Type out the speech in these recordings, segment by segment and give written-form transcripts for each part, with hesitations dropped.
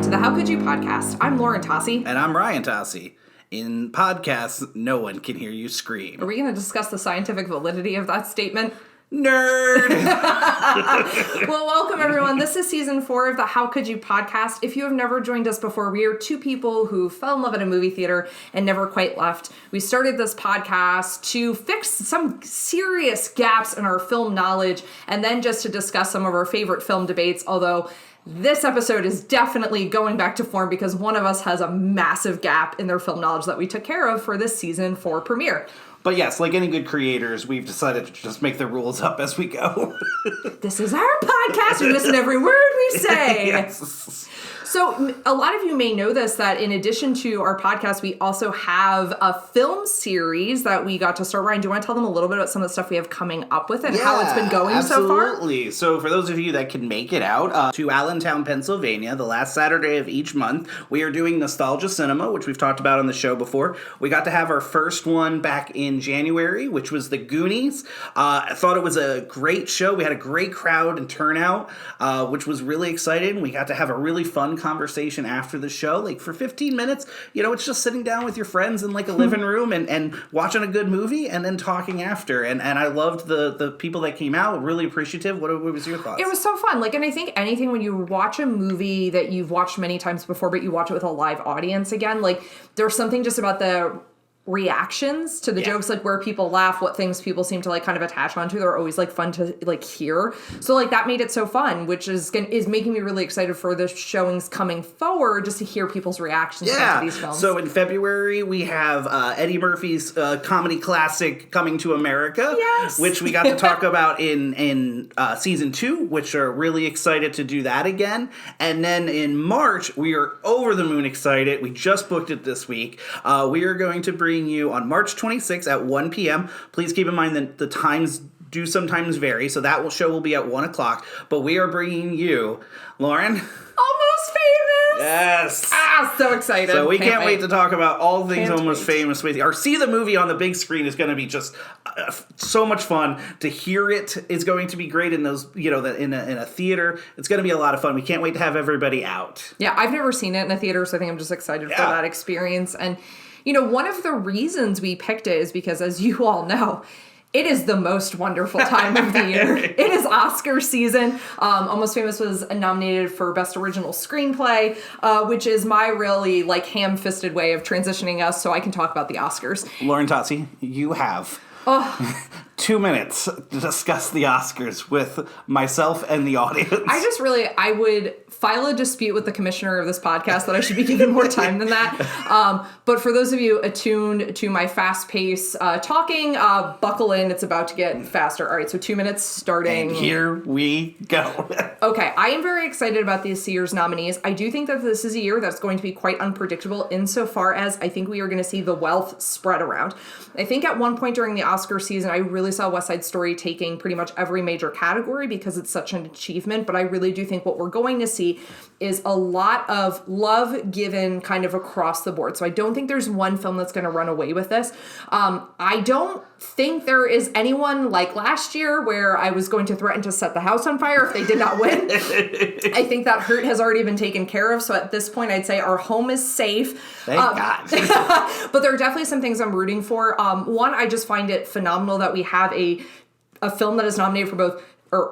to the How Could You podcast. I'm Lauren Tocci. And I'm Ryan Tocci. In podcasts, no one can hear you scream. Are we going to discuss the scientific validity of that statement? Nerd! Well, welcome everyone. This is season 4 of the How Could You podcast. If you have never joined us before, we are two people who fell in love at a movie theater and never quite left. We started this podcast to fix some serious gaps in our film knowledge and then just to discuss some of our favorite film debates, although this episode is definitely going back to form because one of us has a massive gap in their film knowledge that we took care of for this season 4 premiere. But yes, like any good creators, we've decided to just make the rules up as we go. This is our podcast. You're missing every word we say. Yes. So a lot of you may know this, that in addition to our podcast, we also have a film series that we got to start. Ryan, do you want to tell them a little bit about some of the stuff we have coming up with and how it's been going so far? Absolutely. So for those of you that can make it out to Allentown, Pennsylvania, the last Saturday of each month, we are doing Nostalgia Cinema, which we've talked about on the show before. We got to have our first one back in January, which was The Goonies. I thought it was a great show. We had a great crowd and turnout, which was really exciting. We got to have a really fun conversation after the show, like for 15 minutes. You know, it's just sitting down with your friends in like a living room and watching a good movie and then talking after. And I loved the people that came out. Really appreciative. What was your thoughts? It was so fun. Like, and I think anything when you watch a movie that you've watched many times before, but you watch it with a live audience again, like there's something just about the reactions to the jokes, like where people laugh, what things people seem to like kind of attach onto. They're always like fun to like hear. So like that made it so fun, which is making me really excited for the showings coming forward, just to hear people's reactions to these films. So in February we have Eddie Murphy's comedy classic Coming to America, which we got to talk about in season 2, which are really excited to do that again. And then in March we are over the moon excited. We just booked it this week. We are going to bring you on March 26th at 1 p.m. Please keep in mind that the times do sometimes vary, so that show will be at 1 o'clock. But we are bringing you, Lauren, Almost Famous! Yes! So excited. So we can't wait to talk about all things Almost Famous with you. Or see the movie on the big screen is going to be just so much fun. To hear it is going to be great in those, you know, in a theater. It's going to be a lot of fun. We can't wait to have everybody out. Yeah, I've never seen it in a theater, so I think I'm just excited for that experience. And you know, one of the reasons we picked it is because, as you all know, it is the most wonderful time of the year. It is Oscar season. Almost Famous was nominated for Best Original Screenplay, which is my really like ham-fisted way of transitioning us so I can talk about the Oscars. Lauren Tocci, you have 2 minutes to discuss the Oscars with myself and the audience. I would file a dispute with the commissioner of this podcast that I should be given more time than that. But for those of you attuned to my fast pace talking, buckle in. It's about to get faster. All right, so 2 minutes starting. And here we go. Okay, I am very excited about this year's nominees. I do think that this is a year that's going to be quite unpredictable insofar as I think we are going to see the wealth spread around. I think at one point during the Oscar season, I really saw West Side Story taking pretty much every major category because it's such an achievement, but I really do think what we're going to see is a lot of love given kind of across the board. So I don't think there's one film that's going to run away with this. I don't think there is anyone like last year where I was going to threaten to set the house on fire if they did not win. I think that hurt has already been taken care of. So at this point, I'd say our home is safe. Thank God. But there are definitely some things I'm rooting for. One, I just find it phenomenal that we have a film that is nominated for both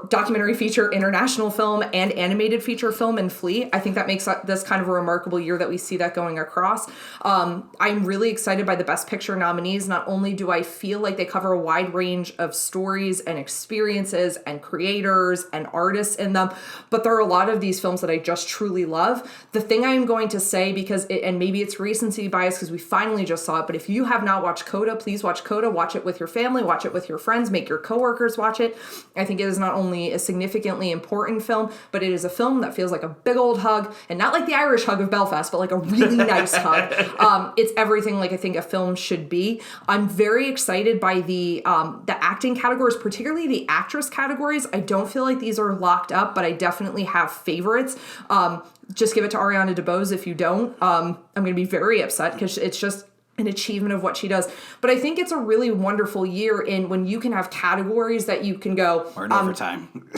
documentary feature, international film, and animated feature film in Flea. I think that makes this kind of a remarkable year that we see that going across. I'm really excited by the Best Picture nominees. Not only do I feel like they cover a wide range of stories and experiences and creators and artists in them, but there are a lot of these films that I just truly love. The thing I'm going to say, and maybe it's recency bias because we finally just saw it, but if you have not watched Coda, please watch Coda. Watch it with your family, watch it with your friends, make your coworkers watch it. I think it is not only a significantly important film, but it is a film that feels like a big old hug, and not like the Irish hug of Belfast, but like a really nice hug. It's everything like I think a film should be. I'm very excited by the acting categories, particularly the actress categories. I don't feel like these are locked up, but I definitely have favorites. Just give it to Ariana DeBose if you don't. I'm going to be very upset because it's just an achievement of what she does. But I think it's a really wonderful year in when you can have categories that you can go... Or in overtime.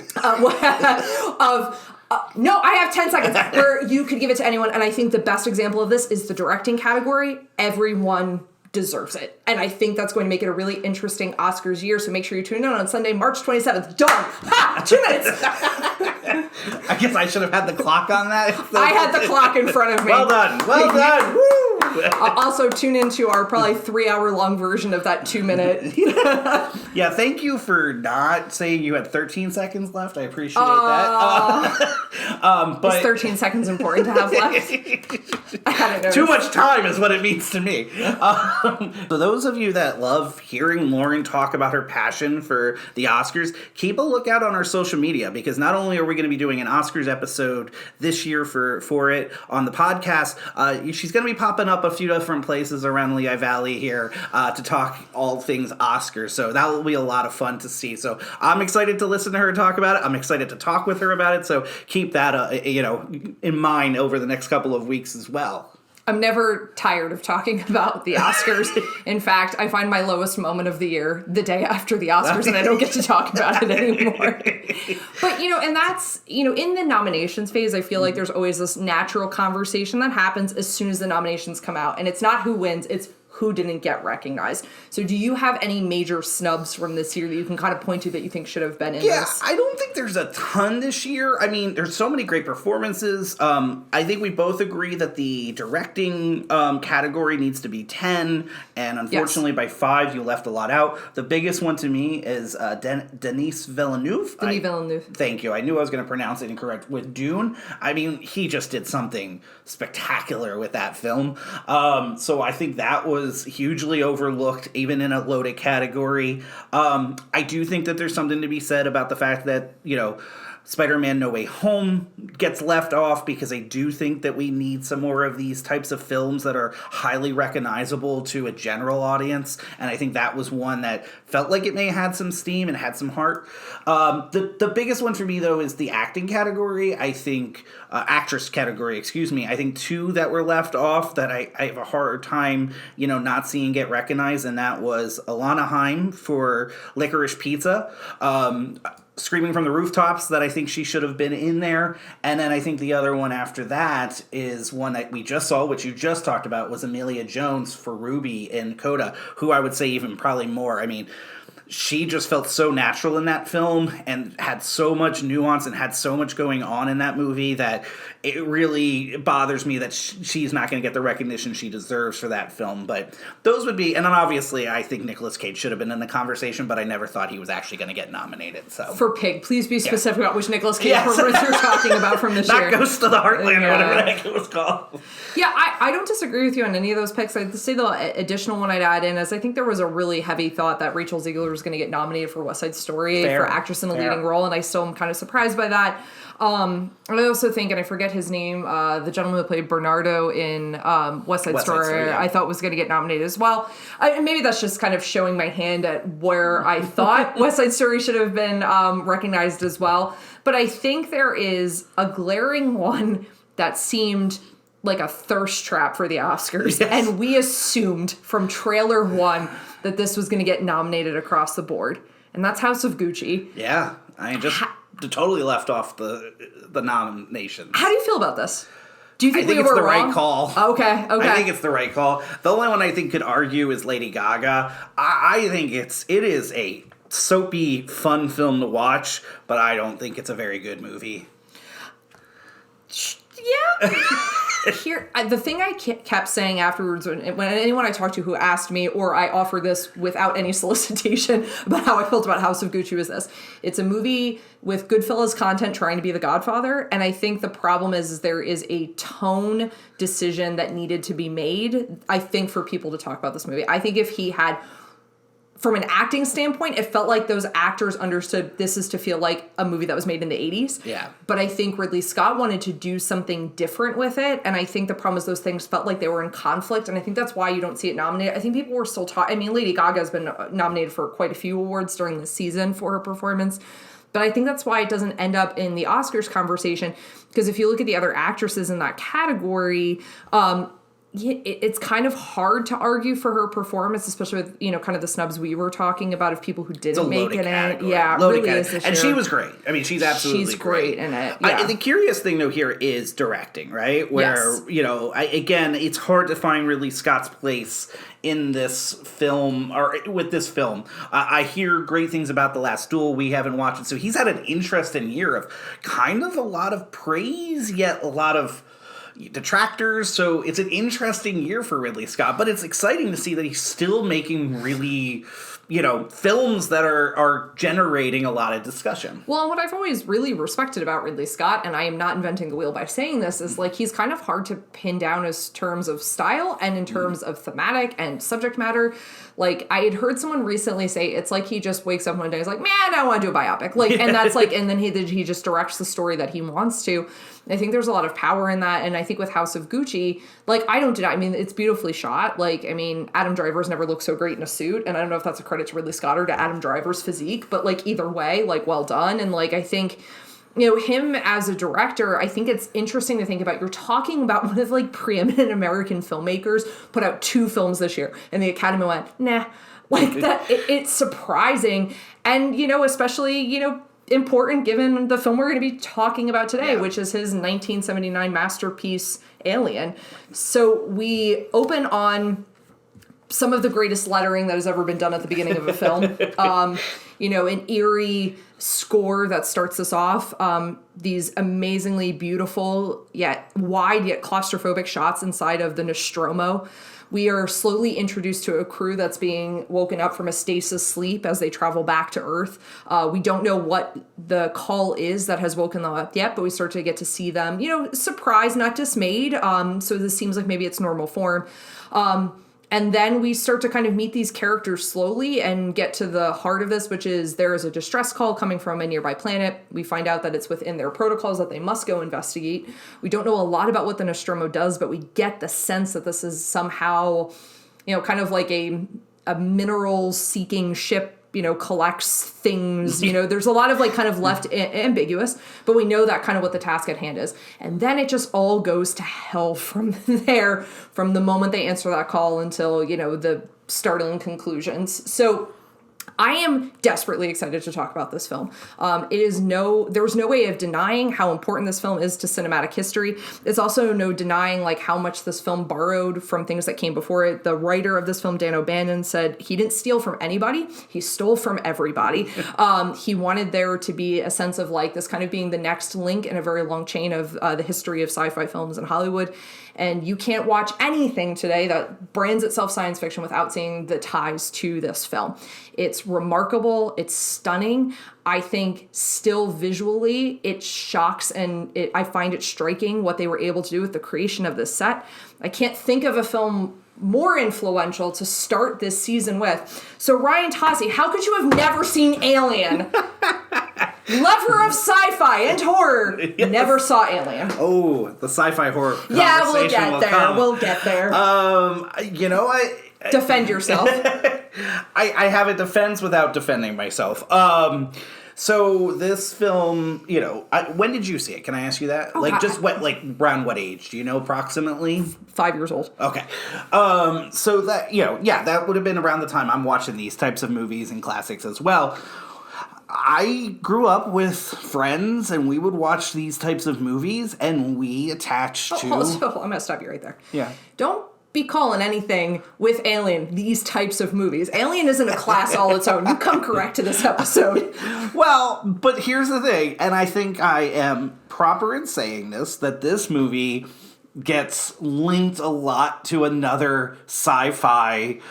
No, I have 10 seconds where you could give it to anyone. And I think the best example of this is the directing category. Everyone deserves it. And I think that's going to make it a really interesting Oscars year. So make sure you tune in on Sunday, March 27th. Done. Ha! 2 minutes. I guess I should have had the clock on that. I had the clock in front of me. Well done. Well done. Woo! Also, tune into our probably 3-hour-long version of that 2-minute. Yeah, thank you for not saying you had 13 seconds left. I appreciate that. But is 13 seconds important to have left? I hadn't noticed. Too much time is what it means to me. So those of you that love hearing Lauren talk about her passion for the Oscars, keep a lookout on our social media, because not only are we going to be doing an Oscars episode this year for it on the podcast, she's going to be popping up a few different places around Lehigh Valley here to talk all things Oscars. So that will be a lot of fun to see. So I'm excited to listen to her talk about it. I'm excited to talk with her about it. So keep that in mind over the next couple of weeks as well. I'm never tired of talking about the Oscars. In fact, I find my lowest moment of the year the day after the Oscars, and I don't get to talk about it anymore. But, and that's, in the nominations phase, I feel like there's always this natural conversation that happens as soon as the nominations come out. And it's not who wins, it's who didn't get recognized. So do you have any major snubs from this year that you can kind of point to that you think should have been in this? I don't think there's a ton this year. I mean, there's so many great performances. I think we both agree that the directing category needs to be 10, and unfortunately by 5 you left a lot out. The biggest one to me is Denis Villeneuve. Denis Villeneuve. Thank you. I knew I was going to pronounce it incorrect. With Dune, I mean, he just did something spectacular with that film. So I think that was hugely overlooked, even in a loaded category. I do think that there's something to be said about the fact that, Spider-Man No Way Home gets left off, because I do think that we need some more of these types of films that are highly recognizable to a general audience, and I think that was one that felt like it may have had some steam and had some heart. The biggest one for me, though, is the acting category. I think, actress category, excuse me. I think 2 that were left off that I have a hard time, not seeing get recognized, and that was Alana Haim for Licorice Pizza. Screaming from the Rooftops, that I think she should have been in there. And then I think the other one after that is one that we just saw, which you just talked about, was Emilia Jones for Ruby in Coda, who I would say even probably more. I mean, she just felt so natural in that film and had so much nuance and had so much going on in that movie that it really bothers me that she's not going to get the recognition she deserves for that film. But those would be, and then obviously I think Nicolas Cage should have been in the conversation, but I never thought he was actually going to get nominated. So for Pig, please be specific about which Nicolas Cage performance you're talking about from this year. Not Ghost of the Heartland or whatever the heck it was called. Yeah, I don't disagree with you on any of those picks. I'd say the additional one I'd add in is I think there was a really heavy thought that Rachel Zegler was going to get nominated for West Side Story for actress in a leading role, and I still am kind of surprised by that. I also think, and I forget his name, the gentleman who played Bernardo in West Side Story, I thought was going to get nominated as well. Maybe that's just kind of showing my hand at where I thought West Side Story should have been recognized as well. But I think there is a glaring one that seemed like a thirst trap for the Oscars. Yes. And we assumed from trailer 1 that this was going to get nominated across the board. And that's House of Gucci. Yeah, I just totally left off the nominations. How do you feel about this? Do you think I think it's the right call. Okay. I think it's the right call. The only one I think could argue is Lady Gaga. I think it is a soapy, fun film to watch, but I don't think it's a very good movie. Yeah. Here, the thing I kept saying afterwards, when anyone I talked to who asked me, or I offered this without any solicitation about how I felt about House of Gucci, was this: it's a movie with Goodfellas content trying to be The Godfather, and I think the problem is there is a tone decision that needed to be made, I think, for people to talk about this movie. I think if he had, from an acting standpoint, it felt like those actors understood this is to feel like a movie that was made in the 80s. Yeah. But I think Ridley Scott wanted to do something different with it, and I think the problem is those things felt like they were in conflict, and I think that's why you don't see it nominated. I think people were still talking. I mean, Lady Gaga has been nominated for quite a few awards during the season for her performance, but I think that's why it doesn't end up in the Oscars conversation, because if you look at the other actresses in that category, it's kind of hard to argue for her performance, especially with, kind of the snubs we were talking about of people who didn't make it in. Yeah, loaded really category. And she was great. I mean, she's absolutely great in it. Yeah. The curious thing, though, here is directing, right? Where, again, it's hard to find Ridley Scott's place in this film, or with this film. I hear great things about The Last Duel. We haven't watched it. So he's had an interesting year of kind of a lot of praise, yet a lot of detractors. So it's an interesting year for Ridley Scott, but it's exciting to see that he's still making really, films that are generating a lot of discussion. Well, what I've always really respected about Ridley Scott, and I am not inventing the wheel by saying this, is like he's kind of hard to pin down in terms of style and in terms of thematic and subject matter. Like, I had heard someone recently say it's like he just wakes up one day and is like, man, I want to do a biopic. Like, and that's like, and then he just directs the story that he wants to. I think there's a lot of power in that. And I think with House of Gucci, like, I don't deny, I mean, it's beautifully shot. Like, I mean, Adam Driver's never looked so great in a suit. And I don't know if that's a credit to Ridley Scott or to Adam Driver's physique, but like either way, like, well done. And like, I think, him as a director, I think it's interesting to think about. You're talking about one of like preeminent American filmmakers put out 2 films this year, and the Academy went, nah, like that. It's surprising, and especially important given the film we're going to be talking about today, which is his 1979 masterpiece, Alien. So we open on some of the greatest lettering that has ever been done at the beginning of a film. An eerie score that starts us off. These amazingly beautiful, yet wide, yet claustrophobic shots inside of the Nostromo. We are slowly introduced to a crew that's being woken up from a stasis sleep as they travel back to Earth. We don't know what the call is that has woken them up yet, but we start to get to see them, surprised, not dismayed. So this seems like maybe it's normal form. And then we start to kind of meet these characters slowly and get to the heart of this, which is there is a distress call coming from a nearby planet. We find out that it's within their protocols that they must go investigate. We don't know a lot about what the Nostromo does, but we get the sense that this is somehow, kind of like a mineral-seeking ship, collects things, there's a lot of like kind of left ambiguous, but we know that kind of what the task at hand is. And then it just all goes to hell from there, from the moment they answer that call until, the startling conclusions. So I am desperately excited to talk about this film. There's no way of denying how important this film is to cinematic history. It's also no denying like how much this film borrowed from things that came before it. The writer of this film, Dan O'Bannon, said he didn't steal from anybody. He stole from everybody. He wanted there to be a sense of like this kind of being the next link in a very long chain of the history of sci-fi films in Hollywood. And you can't watch anything today that brands itself science fiction without seeing the ties to this film. It's remarkable. It's stunning. I think still visually, it shocks and I find it striking what they were able to do with the creation of this set. I can't think of a film more influential to start this season with. So Ryan Tocci, how could you have never seen Alien? Lover of sci-fi and horror. Yes. Never saw Alien. Oh, the sci-fi horror conversation. Yeah, we'll get there. We'll get there. Defend yourself. I have a defense without defending myself. So this film, when did you see it? Can I ask you that? Oh, like, just what, like, around what age? Do you know approximately? 5 years old. Okay. So that, that would have been around the time I'm watching these types of movies and classics as well. I grew up with friends, and we would watch these types of movies, and we attached to... So I'm going to stop you right there. Yeah. Don't be calling anything with Alien these types of movies. Alien isn't a class all its own. You come correct to this episode. Well, but here's the thing, and I think I am proper in saying this, that this movie gets linked a lot to another sci-fi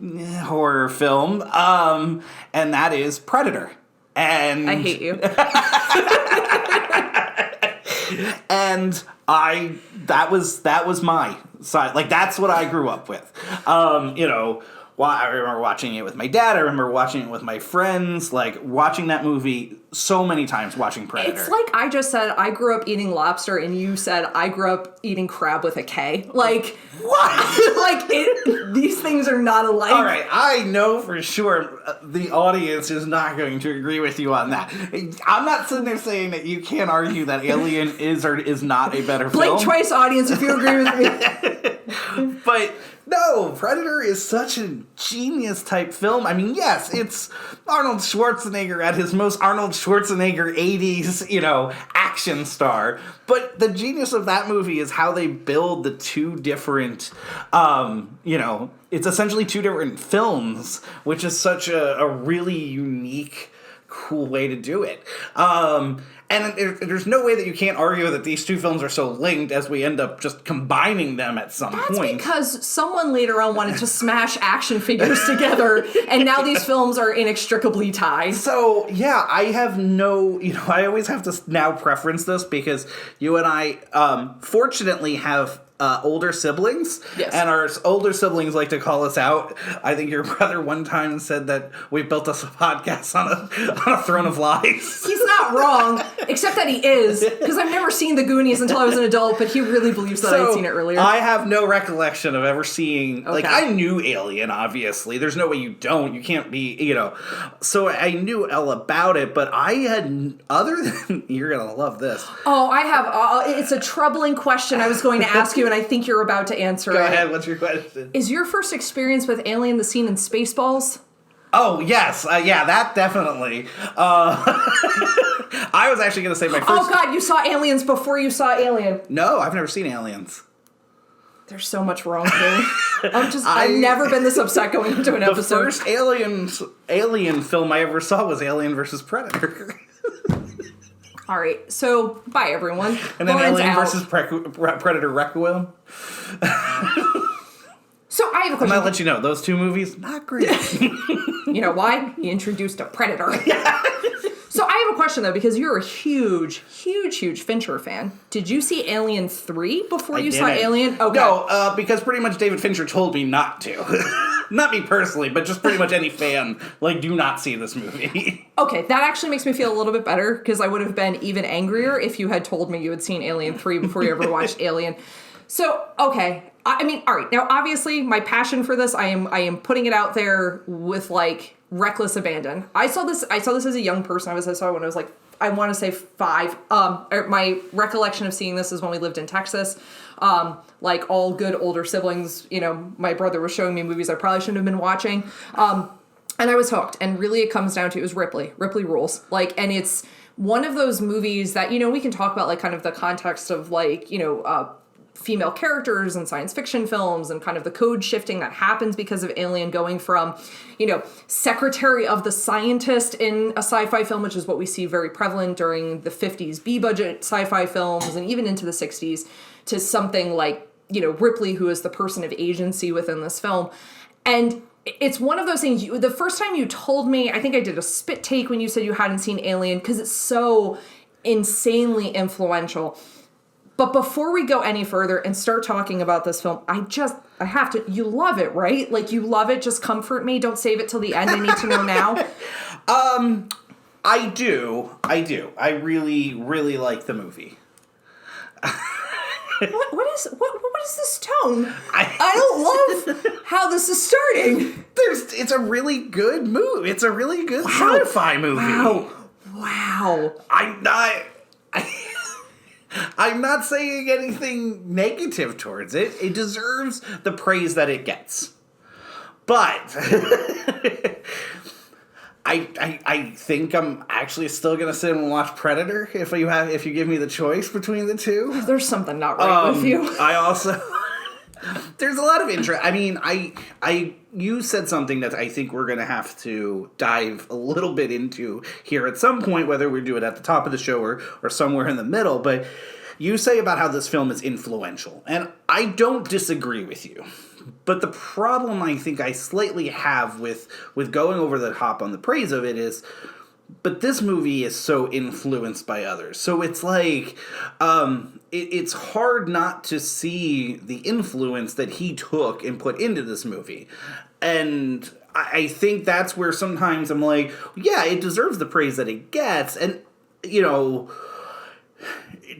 horror film, and that is Predator. And I hate you. And that was my side. Like, that's what I grew up with. I remember watching it with my dad. I remember watching it with my friends. Like, watching that movie so many times watching Predator. It's like I just said I grew up eating lobster and you said I grew up eating crab with a K. Like, what? These things are not alike. All right, I know for sure the audience is not going to agree with you on that. I'm not sitting there saying that you can't argue that Alien is or is not a better film. Blank choice, audience, if you agree with me. But no, Predator is such a genius type film. I mean, yes, it's Arnold Schwarzenegger at his most Arnold Schwarzenegger 80s, action star. But the genius of that movie is how they build the two different, it's essentially two different films, which is such a really unique, cool way to do it. And there's no way that you can't argue that these two films are so linked as we end up just combining them at some point. That's because someone later on wanted to smash action figures together, and now these films are inextricably tied. So, yeah, I have I always have to now preference this because you and I, fortunately, have older siblings, yes. And our older siblings like to call us out. I think your brother one time said that we built us a podcast on a throne of lies. He's not wrong, except that he is, because I've never seen The Goonies until I was an adult, but he really believes that I'd seen it earlier. I have no recollection of ever seeing, I knew Alien, obviously. There's no way you don't. You can't be, So I knew all about it, but I had, other than, you're going to love this. Oh, I have, it's a troubling question I was going to ask you, and I think you're about to answer it. Go ahead, what's your question? Is your first experience with Alien the scene in Spaceballs? Oh, yes. Yeah, that definitely. I was actually going to say my first... Oh, God, you saw Aliens before you saw Alien. No, I've never seen Aliens. There's so much wrong here. I've never been this upset going into an episode. The first Alien film I ever saw was Alien vs. Predator. All right, so bye everyone. And then Lauren's Alien out. versus Predator Requiem. So I have a question. I'm gonna let you know, those two movies, not great. You know why? He introduced a predator. So I have a question though, because you're a huge Fincher fan. Did you see Alien 3 before you saw Alien? Okay. No, because pretty much David Fincher told me not to. Not me personally, but just pretty much any fan, do not see this movie. Okay, that actually makes me feel a little bit better, because I would have been even angrier if you had told me you had seen Alien 3 before you ever watched Alien. So, okay. I mean, all right. Now, obviously, my passion for this, I am putting it out there with, reckless abandon. I saw this as a young person. I saw it when I was, I want to say 5. My recollection of seeing this is when we lived in Texas. All good older siblings, my brother was showing me movies I probably shouldn't have been watching. And I was hooked. And really it comes down to, it was Ripley. Ripley rules. And it's one of those movies that, we can talk about, kind of the context of, female characters in science fiction films and kind of the code shifting that happens because of Alien going from, secretary of the scientist in a sci-fi film, which is what we see very prevalent during the 50s B-budget sci-fi films and even into the 60s, to something like, Ripley, who is the person of agency within this film. And it's one of those things, the first time you told me, I think I did a spit take when you said you hadn't seen Alien, because it's so insanely influential. But before we go any further and start talking about this film, I have to, you love it, right? You love it, just comfort me, don't save it till the end, I need to know now. I do. I really, really like the movie. What is this tone? I don't love how this is starting. It's a really good movie. It's a really good sci-fi movie. Wow. I'm not saying anything negative towards it. It deserves the praise that it gets. But I think I'm actually still gonna sit and watch Predator if you give me the choice between the two. There's something not right with you. I also there's a lot of interest. I mean, you said something that I think we're going to have to dive a little bit into here at some point, whether we do it at the top of the show or somewhere in the middle, but you say about how this film is influential, and I don't disagree with you. But the problem I think I slightly have with going over the top on the praise of it is, but this movie is so influenced by others. So it's it's hard not to see the influence that he took and put into this movie. And I think that's where sometimes I'm like, yeah, it deserves the praise that it gets. And,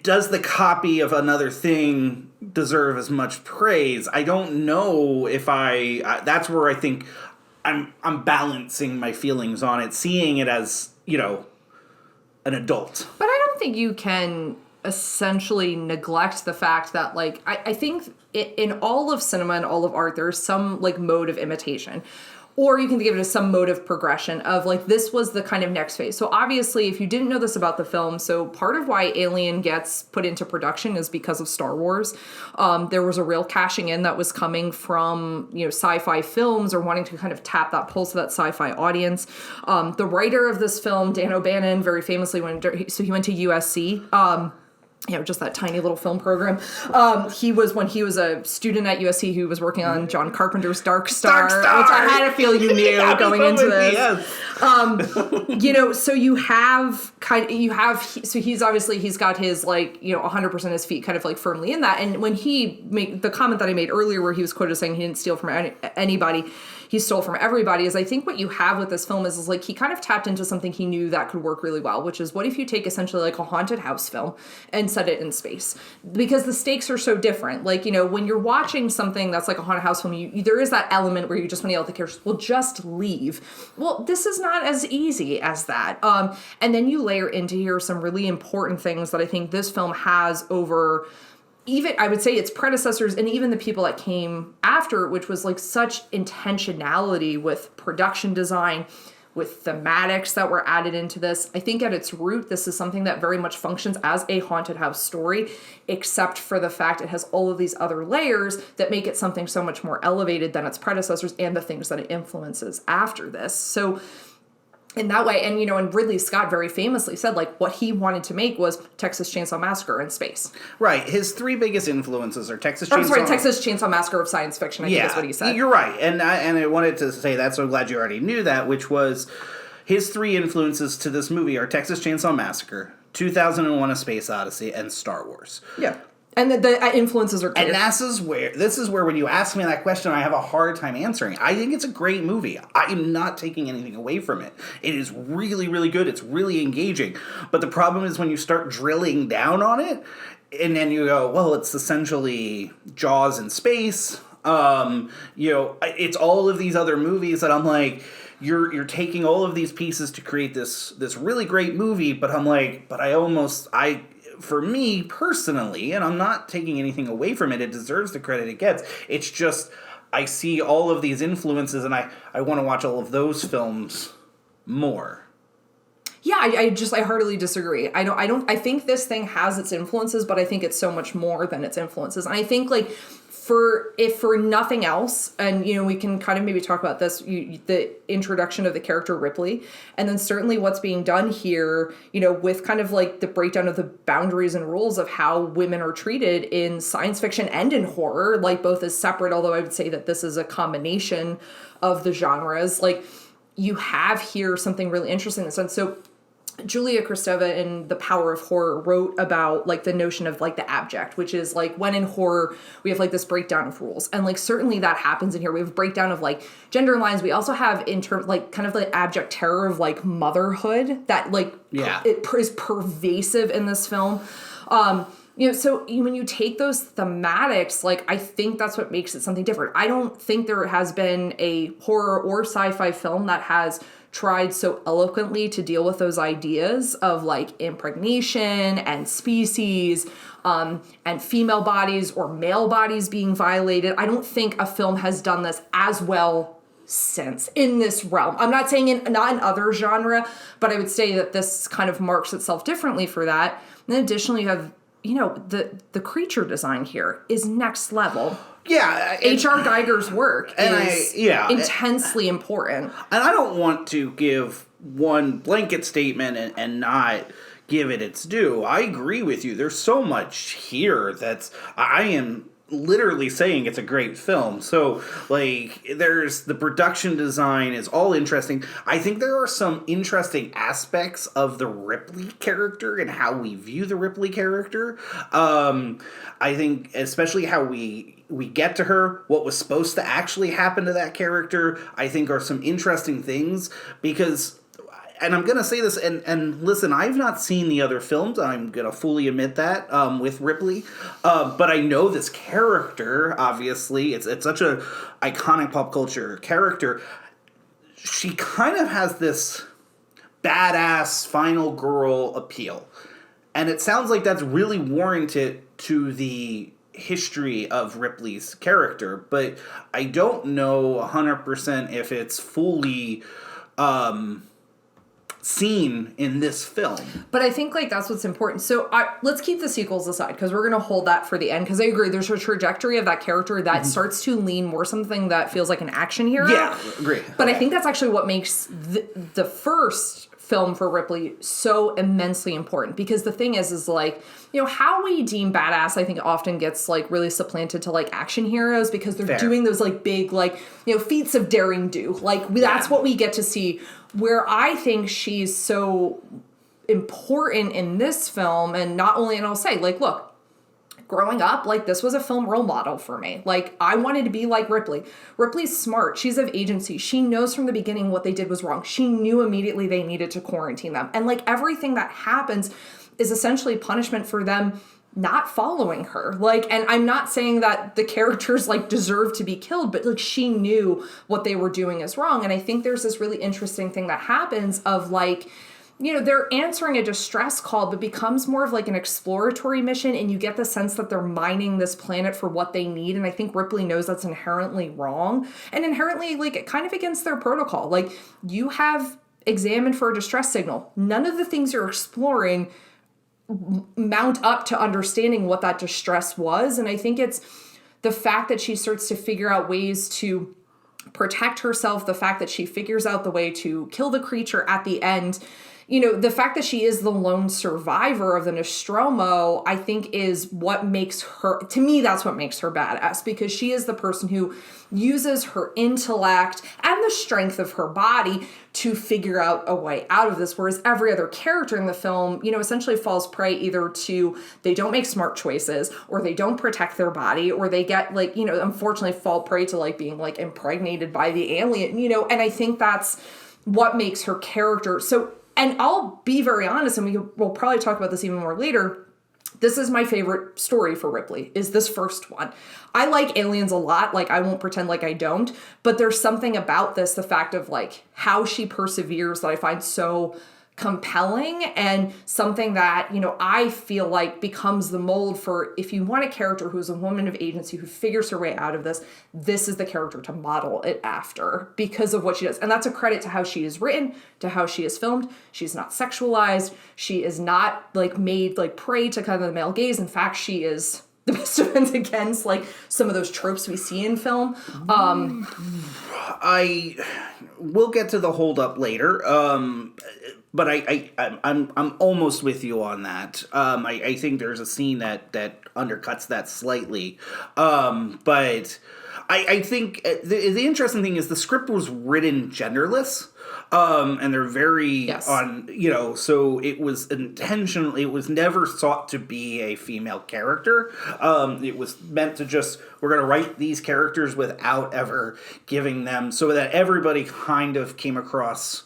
does the copy of Another Thing deserve as much praise? I don't know if that's where I think I'm balancing my feelings on it, seeing it as, an adult. But I don't think you can essentially neglect the fact that, like, I think in all of cinema and all of art, there's some, like, mode of imitation. Or you can give it as some mode of progression of, like, this was the kind of next phase. So obviously, if you didn't know this about the film, so part of why Alien gets put into production is because of Star Wars. There was a real cashing in that was coming from, sci-fi films or wanting to kind of tap that pulse of that sci-fi audience. The writer of this film, Dan O'Bannon, very famously he went to USC. Just that tiny little film program. When he was a student at USC, he was working on John Carpenter's Dark Star, which I had a feel you knew going into this. Yes. So he's got his 100% his feet kind of like firmly in that. And when he made the comment that I made earlier, where he was quoted saying he didn't steal from anybody, he stole from everybody, is I think what you have with this film is like he kind of tapped into something he knew that could work really well, which is what if you take essentially like a haunted house film and set it in space? Because the stakes are so different. Like, when you're watching something that's like a haunted house film, there is that element where you just want to yell at the characters, well, just leave. Well, this is not as easy as that. And then you layer into here some really important things that I think this film has over even, I would say, its predecessors and even the people that came after, which was like such intentionality with production design, with thematics that were added into this. I think at its root, this is something that very much functions as a haunted house story, except for the fact it has all of these other layers that make it something so much more elevated than its predecessors and the things that it influences after this. So in that way, and Ridley Scott very famously said, like, what he wanted to make was Texas Chainsaw Massacre in space. Right. His three biggest influences are Texas Chainsaw Massacre of science fiction, I think is what he said. You're right. And I wanted to say that, so I'm glad you already knew that, which was his three influences to this movie are Texas Chainsaw Massacre, 2001: A Space Odyssey, and Star Wars. Yeah. And the influences are clear. And this is where when you ask me that question, I have a hard time answering. I think it's a great movie. I am not taking anything away from it. It is really, really good. It's really engaging. But the problem is when you start drilling down on it, and then you go, well, it's essentially Jaws in space. It's all of these other movies that I'm like, you're taking all of these pieces to create this really great movie, but I'm like, for me personally, and I'm not taking anything away from it, it deserves the credit it gets. It's just, I see all of these influences and I want to watch all of those films more. Yeah, I heartily disagree. I think this thing has its influences, but I think it's so much more than its influences. And I think, like, if for nothing else, and we can kind of maybe talk about this, the introduction of the character Ripley, and then certainly what's being done here, with kind of like the breakdown of the boundaries and rules of how women are treated in science fiction and in horror, like both as separate, although I would say that this is a combination of the genres. Like, you have here something really interesting in the sense. So Julia Kristeva in The Power of Horror wrote about like the notion of like the abject, which is like when in horror we have like this breakdown of rules, and like certainly that happens in here. We have a breakdown of like gender lines. We also have in terms like kind of the abject terror of like motherhood that like it is pervasive in this film. So when you take those thematics, like, I think that's what makes it something different. I don't think there has been a horror or sci-fi film that has tried so eloquently to deal with those ideas of, like, impregnation and species, and female bodies or male bodies being violated. I don't think a film has done this as well since in this realm. I'm not saying not in other genre, but I would say that this kind of marks itself differently for that. And then additionally, you have the creature design here is next level. Yeah. H.R. Geiger's work is intensely important. And I don't want to give one blanket statement and not give it its due. I agree with you. There's so much here I am literally saying it's a great film. So, like, there's the production design is all interesting. I think there are some interesting aspects of the Ripley character and how we view the Ripley character. I think especially how we we get to her, what was supposed to actually happen to that character, I think are some interesting things because, and I'm going to say this, and listen, I've not seen the other films, I'm going to fully admit that, with Ripley, but I know this character, obviously, it's such a iconic pop culture character. She kind of has this badass final girl appeal. And it sounds like that's really warranted to the history of Ripley's character, but I don't know 100% if it's fully seen in this film. But I think like that's what's important. So let's keep the sequels aside because we're going to hold that for the end because I agree there's a trajectory of that character that starts to lean more something that feels like an action hero. Yeah, agree. But I think that's actually what makes the first film for Ripley so immensely important because the thing is like, you know, how we deem badass I think often gets like really supplanted to like action heroes because they're doing those like big like, you know, feats of daring do. Like that's what we get to see where I think she's so important in this film and not only, and I'll say like, look, growing up, like, this was a film role model for me. Like, I wanted to be like Ripley. Ripley's smart. She's of agency. She knows from the beginning what they did was wrong. She knew immediately they needed to quarantine them. And, like, everything that happens is essentially punishment for them not following her. Like, and I'm not saying that the characters, like, deserve to be killed, but, like, she knew what they were doing is wrong. And I think there's this really interesting thing that happens of, like, you know, they're answering a distress call, but becomes more of like an exploratory mission. And you get the sense that they're mining this planet for what they need. And I think Ripley knows that's inherently wrong and inherently like kind of against their protocol. Like you have examined for a distress signal. None of the things you're exploring mount up to understanding what that distress was. And I think it's the fact that she starts to figure out ways to protect herself, the fact that she figures out the way to kill the creature at the end. You know, the fact that she is the lone survivor of the Nostromo, I think is what makes her, to me, that's what makes her badass, because she is the person who uses her intellect and the strength of her body to figure out a way out of this, whereas every other character in the film, you know, essentially falls prey either to they don't make smart choices, or they don't protect their body, or they get, like, you know, unfortunately fall prey to, like, being, like, impregnated by the alien, you know, and I think that's what makes her character so. And I'll be very honest, and we'll probably talk about this even more later. This is my favorite story for Ripley, is this first one. I like Aliens a lot. Like, I won't pretend like I don't. But there's something about this, the fact of, like, how she perseveres that I find so compelling, and something that, you know, I feel like becomes the mold for, if you want a character who's a woman of agency who figures her way out of this, this is the character to model it after because of what she does. And that's a credit to how she is written, to how she is filmed. She's not sexualized. She is not, like, made, like, prey to kind of the male gaze. In fact, she is the best defense against, like, some of those tropes we see in film. We'll get to the hold up later. But I'm almost with you on that. I think there's a scene that undercuts that slightly. But I think the interesting thing is the script was written genderless. And they're very on, you know, so it was intentionally, it was never sought to be a female character. It was meant to just, we're going to write these characters without ever giving them, so that everybody kind of came across,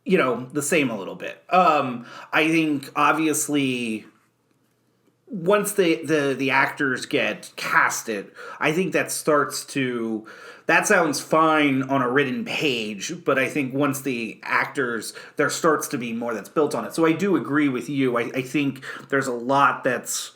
you know, the same a little bit. I think obviously once the actors get casted, I think that starts to, that sounds fine on a written page, but I think once the actors, there starts to be more that's built on it. So I do agree with you. I think there's a lot that's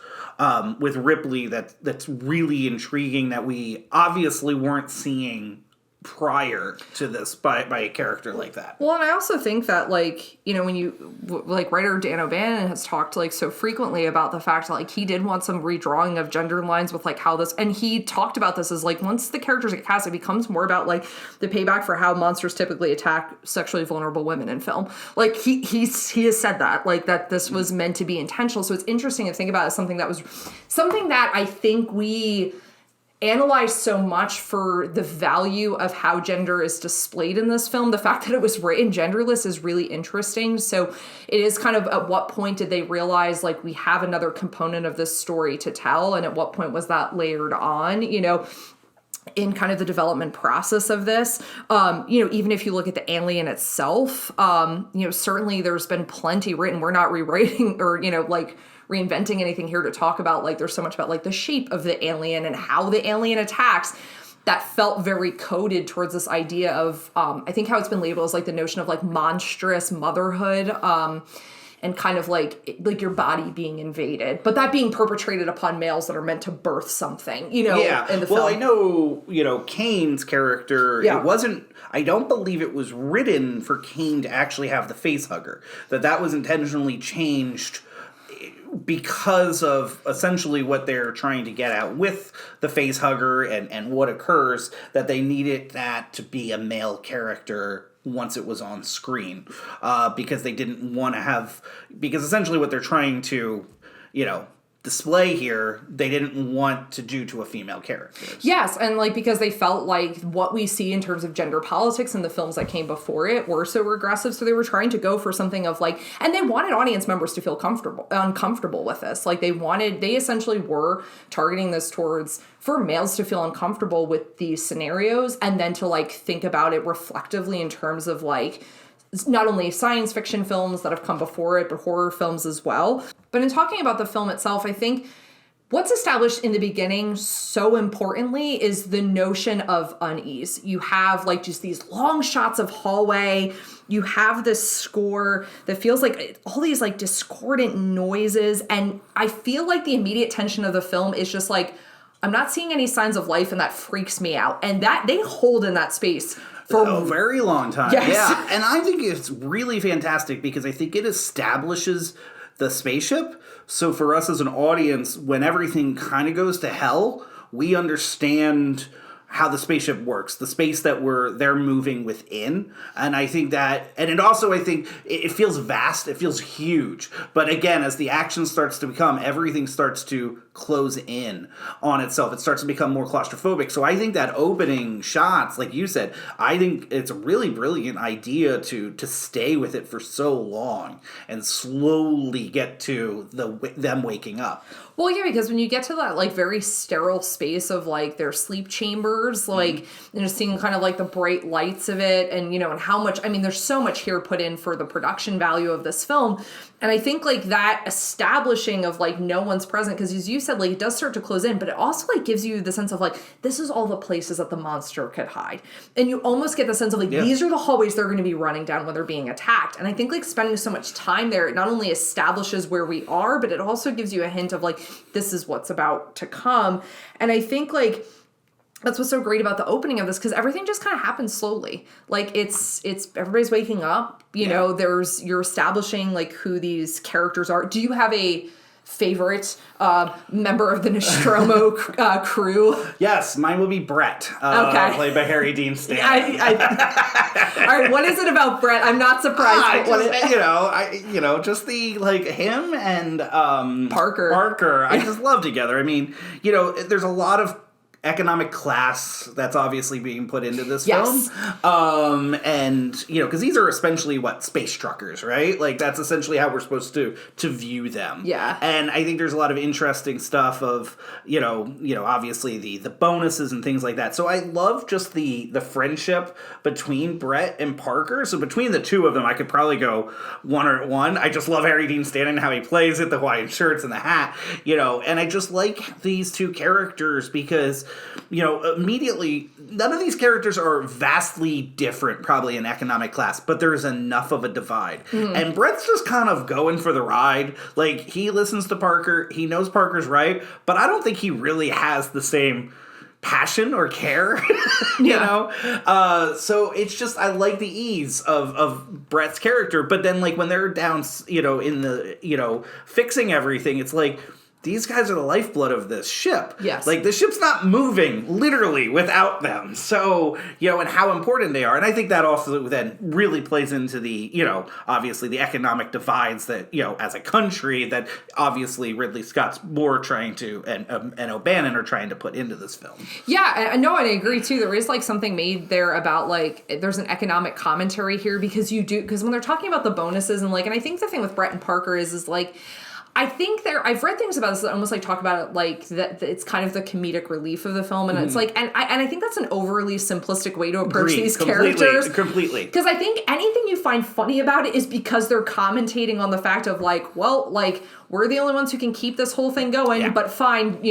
with Ripley that's really intriguing that we obviously weren't seeing prior to this by a character like that. Well, and I also think that, like, you know, when you, like, writer Dan O'Bannon has talked, like, so frequently about the fact that, like, he did want some redrawing of gender lines with, like, how this, and he talked about this as, like, once the characters get cast, it becomes more about, like, the payback for how monsters typically attack sexually vulnerable women in film. Like, he has said that, like, that this was meant to be intentional. So it's interesting to think about as something that I think we analyzed so much for the value of how gender is displayed in this film. The fact that it was written genderless is really interesting. So it is kind of, at what point did they realize, like, we have another component of this story to tell, and at what point was that layered on, you know, in kind of the development process of this. You know, even if you look at the alien itself, you know, certainly there's been plenty written. We're not rewriting or, you know, like, reinventing anything here to talk about. Like, there's so much about, like, the shape of the alien and how the alien attacks that felt very coded towards this idea of, I think how it's been labeled as, like, the notion of, like, monstrous motherhood, and kind of like your body being invaded, but that being perpetrated upon males that are meant to birth something, you know, in the film. Well, I know, you know, Kane's character, it wasn't, I don't believe it was written for Kane to actually have the face hugger, that was intentionally changed because of essentially what they're trying to get at with the face hugger and what occurs, that they needed that to be a male character once it was on screen, because they didn't want to have, because essentially what they're trying to, you know, display here, they didn't want to do to a female character. Yes, and like, because they felt like what we see in terms of gender politics in the films that came before it were so regressive, so they were trying to go for something of like, and they wanted audience members to feel uncomfortable with this. Like, they essentially were targeting this towards, for males to feel uncomfortable with these scenarios, and then to like think about it reflectively in terms of like, not only science fiction films that have come before it, but horror films as well. But in talking about the film itself, I think what's established in the beginning so importantly is the notion of unease. You have like just these long shots of hallway. You have this score that feels like all these like discordant noises. And I feel like the immediate tension of the film is just like, I'm not seeing any signs of life, and that freaks me out. And that they hold in that space for a very long time. Yes. Yeah. And I think it's really fantastic because I think it establishes the spaceship. So for us as an audience, when everything kind of goes to hell, we understand how the spaceship works, the space that they're moving within. And I think that, and it also, I think, it feels vast, it feels huge. But again, as the action starts to become, everything starts to close in on itself. It starts to become more claustrophobic. So I think that opening shots, like you said, I think it's a really brilliant idea to stay with it for so long and slowly get to them waking up. Well, yeah, because when you get to that, like, very sterile space of, like, their sleep chambers, like, and just seeing kind of, like, the bright lights of it and, you know, and how much, I mean, there's so much here put in for the production value of this film. And I think, like, that establishing of, like, no one's present, because as you said, like, it does start to close in, but it also, like, gives you the sense of, like, this is all the places that the monster could hide. And you almost get the sense of, like, these are the hallways they're going to be running down when they're being attacked. And I think, like, spending so much time there, it not only establishes where we are, but it also gives you a hint of, like, this is what's about to come. And I think, like, that's what's so great about the opening of this, because everything just kind of happens slowly. Like, it's everybody's waking up, you know, you're establishing, like, who these characters are. Do you have a favorite member of the Nostromo crew? Yes, mine will be Brett, played by Harry Dean Stanton. All right, what is it about Brett? I'm not surprised. Just the, like, him and Parker. I just love together. I mean, you know, there's a lot of economic class that's obviously being put into this film. And, you know, because these are essentially space truckers, right? Like, that's essentially how we're supposed to view them. Yeah. And I think there's a lot of interesting stuff of, you know, obviously the bonuses and things like that. So I love just the friendship between Brett and Parker. So between the two of them, I could probably go one or one. I just love Harry Dean Stanton, how he plays it, the Hawaiian shirts and the hat, you know, and I just like these two characters because, you know, immediately, none of these characters are vastly different, probably in economic class, but there's enough of a divide. And Brett's just kind of going for the ride. Like, he listens to Parker, he knows Parker's right, but I don't think he really has the same passion or care, you know? So it's just, I like the ease of Brett's character, but then, like, when they're down, you know, in the, you know, fixing everything, it's like, these guys are the lifeblood of this ship. Yes. Like, the ship's not moving, literally, without them. So, and how important they are. And I think that also then really plays into the, obviously the economic divides that, as a country, that obviously Ridley Scott's more trying to, and O'Bannon are trying to put into this film. Yeah, and I agree, too. There is, something made there about, there's an economic commentary here because when they're talking about the bonuses and, and I think the thing with Brett and Parker is I think I've read things about this that almost talk about it that it's kind of the comedic relief of the film, and it's and I think that's an overly simplistic way to approach these characters. Completely. Because I think anything you find funny about it is because they're commentating on the fact of we're the only ones who can keep this whole thing going, but fine,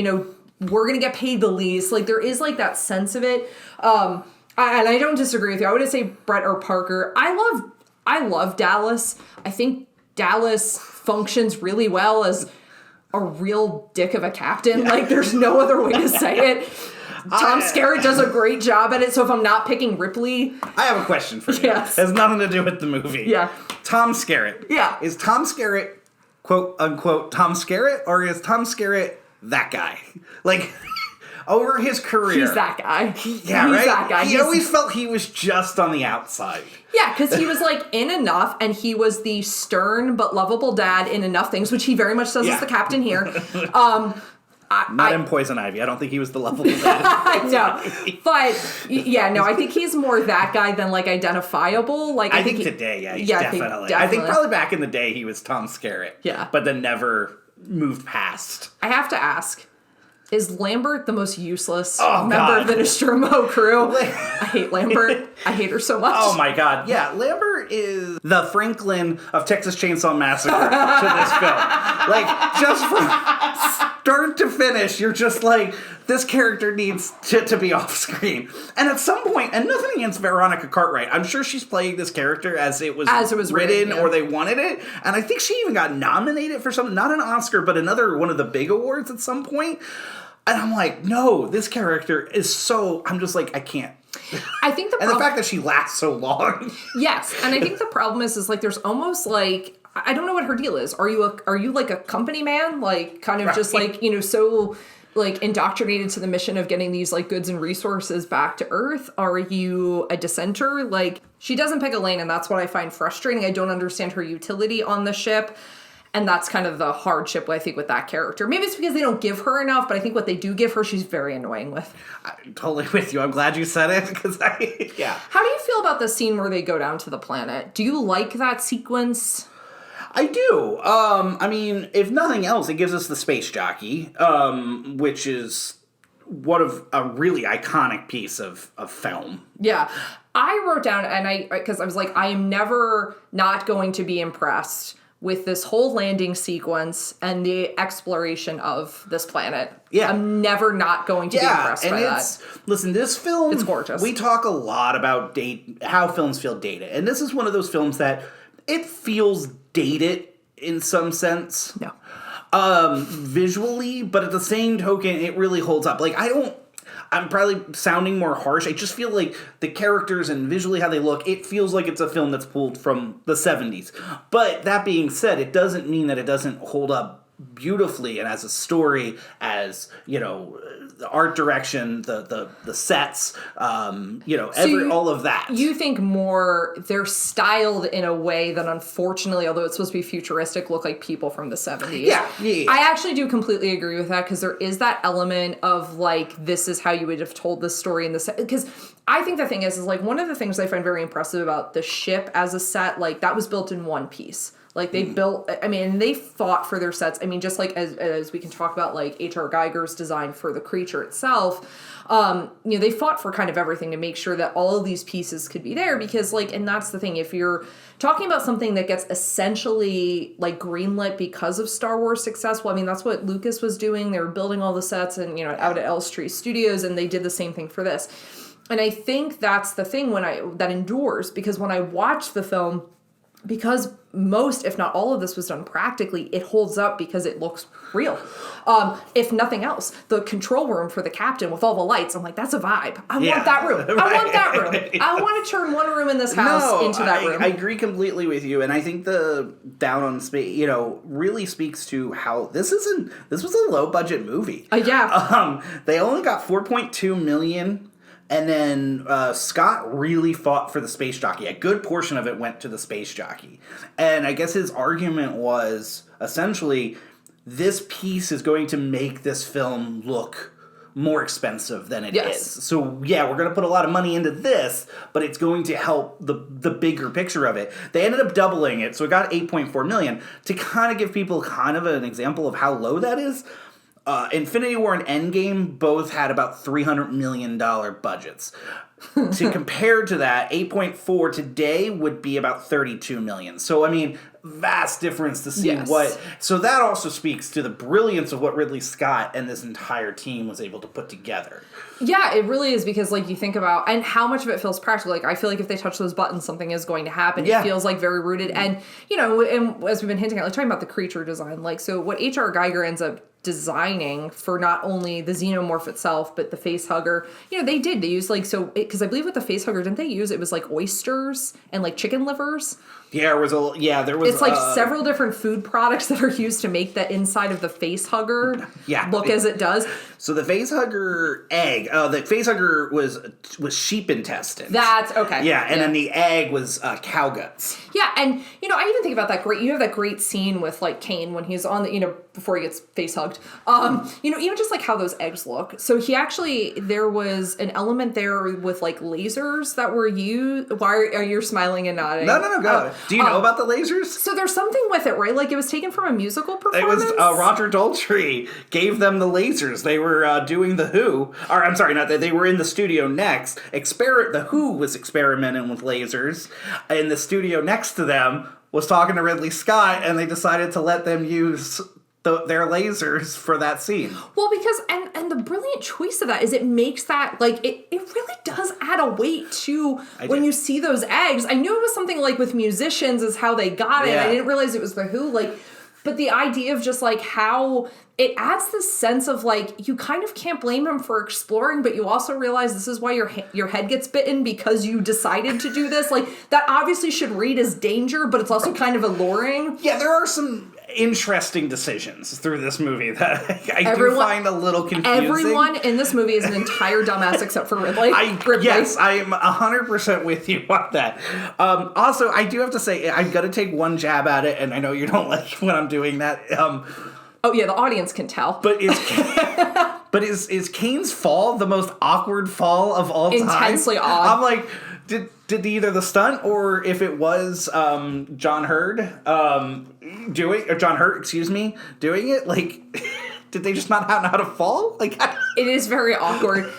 we're gonna get paid the least. There is that sense of it. And I don't disagree with you. I would say Brett or Parker. I love Dallas. I think Dallas functions really well as a real dick of a captain. There's no other way to say it. Tom Skerritt does a great job at it, so if I'm not picking Ripley... I have a question for you. Yes. It has nothing to do with the movie. Yeah. Tom Skerritt. Yeah. Is Tom Skerritt, quote, unquote, Tom Skerritt, or is Tom Skerritt that guy? Over his career. He's that guy. He's right? That guy. He always felt he was just on the outside. Yeah, because he was in enough, and he was the stern but lovable dad in enough things, which he very much does as the captain here. Not in Poison Ivy. I don't think he was the lovable dad. No, but I think he's more that guy than identifiable. I think today, definitely. I think probably back in the day he was Tom Skerritt. Yeah, but then never moved past. I have to ask. Is Lambert the most useless member of the Nostromo crew? I hate Lambert. I hate her so much. Oh my god. Yeah, Lambert is the Franklin of Texas Chainsaw Massacre to this film. Just from start to finish, you're just this character needs to be off screen. And at some point, and nothing against Veronica Cartwright, I'm sure she's playing this character as it was written or they wanted it. And I think she even got nominated for something, not an Oscar, but another one of the big awards at some point. And I'm no, this character is so... I'm just I can't. I think and the fact that she lasts so long. Yes, and I think the problem is there's almost I don't know what her deal is. Are you a company man? Kind of right. Just so... indoctrinated to the mission of getting these goods and resources back to Earth? Are you a dissenter? She doesn't pick a lane, and that's what I find frustrating. I don't understand her utility on the ship, and that's kind of the hardship I think with that character. Maybe it's because they don't give her enough, but I think what they do give her, she's very annoying with. I'm totally with you. I'm glad you said it because How do you feel about the scene where they go down to the planet? Do you like that sequence? I do. I mean, if nothing else, it gives us the space jockey, which is one of a really iconic piece of film. Yeah. I wrote down, because I was I am never not going to be impressed with this whole landing sequence and the exploration of this planet. Yeah. I'm never not going to be impressed by that. Listen, this film... It's gorgeous. We talk a lot about how films feel dated. And this is one of those films that it feels dated in some sense. No. Visually, but at the same token, it really holds up. I'm probably sounding more harsh. I just feel the characters and visually how they look, it feels like it's a film that's pulled from the 70s. But that being said, it doesn't mean that it doesn't hold up beautifully and as a story, as, the art direction, the sets, all of that. You think more they're styled in a way that unfortunately, although it's supposed to be futuristic, look like people from the 70s. Yeah. I actually do completely agree with that because there is that element of this is how you would have told this story in the because I think the thing is one of the things I find very impressive about the ship as a set, that was built in one piece. They built, they fought for their sets. Just as we can talk about H.R. Geiger's design for the creature itself, they fought for kind of everything to make sure that all of these pieces could be there because and that's the thing, if you're talking about something that gets essentially greenlit because of Star Wars success, that's what Lucas was doing. They were building all the sets and, out at Elstree Studios, and they did the same thing for this. And I think that's the thing that endures because when I watch the film, because most, if not all of this was done practically, it holds up because it looks real. If nothing else, the control room for the captain with all the lights, I'm like, that's a vibe. I want that room. Right. I want that room. I want to turn one room in this house into that room. I agree completely with you, and I think the Down on Space, really speaks to how this was a low budget movie. They only got $4.2 million. And then Scott really fought for the space jockey. A good portion of it went to the space jockey. And I guess his argument was, essentially, this piece is going to make this film look more expensive than it is. So, yeah, we're going to put a lot of money into this, but it's going to help the bigger picture of it. They ended up doubling it, so it got $8.4 million. To kind of give people kind of an example of how low that is, Infinity War and Endgame both had about $300 million budgets. To compare to that, 8.4 today would be about 32 million. So, I mean, vast difference to see what... So that also speaks to the brilliance of what Ridley Scott and this entire team was able to put together. Yeah, it really is, because, like, you think about... And how much of it feels practical. Like, I feel like if they touch those buttons, something is going to happen. It feels, like, very rooted. And, and as we've been hinting at, like, talking about the creature design, like, so what H.R. Geiger ends up designing for not only the xenomorph itself, but the face hugger, they used, like, so, because I believe with the face hugger, didn't they use, it was, like, oysters and, like, chicken livers? Yeah, there was... It's like several different food products that are used to make the inside of the face hugger look as it does. So the face hugger egg, the face hugger was sheep intestines. That's okay. Yeah, and then the egg was cow guts. Yeah, and I even think about that you have that great scene with, like, Kane when he's on the, before he gets face hugged. Even just like how those eggs look. So there was an element there with, like, lasers that were used. Why are you smiling and nodding? No, go. Do you know about the lasers? So there's something with it, right? Like, it was taken from a musical performance? It was, Roger Daltrey gave them the lasers. They were doing The Who. Or, I'm sorry, not that. They were in the studio next. The Who was experimenting with lasers. In the studio next to them was talking to Ridley Scott, and they decided to let them use their lasers for that scene. Well, because, and the brilliant choice of that is it makes that, like, it really does add a weight to when you see those eggs. I knew it was something like with musicians is how they got it. I didn't realize it was The Who, like, but the idea of just, like, how it adds this sense of, like, you kind of can't blame him for exploring, but you also realize this is why your head gets bitten because you decided to do this. Like, that obviously should read as danger, but it's also kind of alluring. Yeah, there are some interesting decisions through this movie that I do find a little confusing. Everyone in this movie is an entire dumbass except for Ridley. Yes, I am 100% with you on that. Also, I do have to say, I'm going to take one jab at it, and I know you don't like when I'm doing that. Oh yeah, the audience can tell. But is Kane's fall the most awkward fall of all time? Intensely odd. I'm like, did either the stunt or if it was John Hurt doing it, like, did they just not know how to fall? Like, it is very awkward.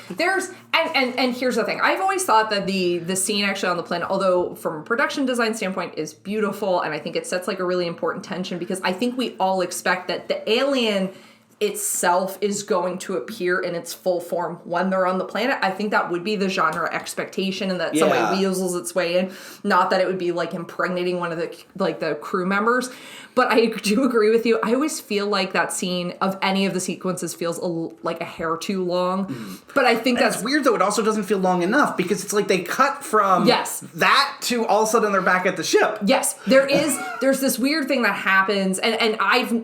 And here's the thing. I've always thought that the scene actually on the planet, although from a production design standpoint, is beautiful, and I think it sets, like, a really important tension, because I think we all expect that the alien itself is going to appear in its full form when they're on the planet. I think that would be the genre expectation, and that somebody weasels its way in. Not that it would be, like, impregnating one of the crew members. But I do agree with you. I always feel like that scene of any of the sequences feels like a hair too long. But I think that's weird, though. It also doesn't feel long enough, because it's like they cut from that to all of a sudden they're back at the ship. Yes, there's this weird thing that happens, and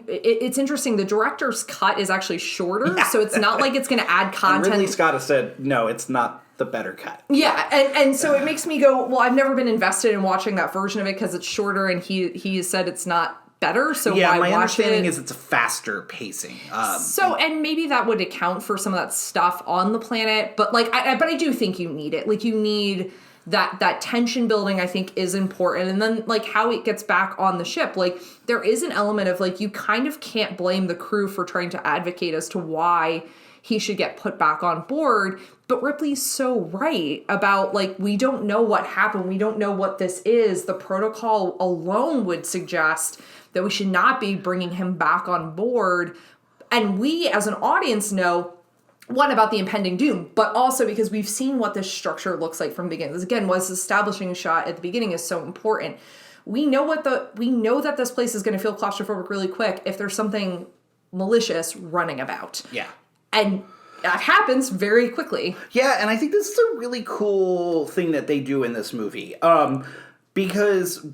it's interesting. The director's cut is actually shorter, so it's not like it's going to add content. And Ridley Scott has said, no, it's not the better cut. Yeah, and so it makes me go, well, I've never been invested in watching that version of it because it's shorter, and he said it's not better, so why watch it? My understanding is it's a faster pacing. And maybe that would account for some of that stuff on the planet, but, like, I do think you need it. Like, you need that tension building, I think, is important. And then, like, how it gets back on the ship, like, there is an element of, like, you kind of can't blame the crew for trying to advocate as to why he should get put back on board. But Ripley's so right about, like, we don't know what happened. We don't know what this is. The protocol alone would suggest that we should not be bringing him back on board. And we, as an audience, know, one, about the impending doom, but also because we've seen what this structure looks like from the beginning. This, again, was establishing shot at the beginning is so important. we know that this place is going to feel claustrophobic really quick if there's something malicious running about. Yeah. And that happens very quickly. Yeah, and I think this is a really cool thing that they do in this movie. Because,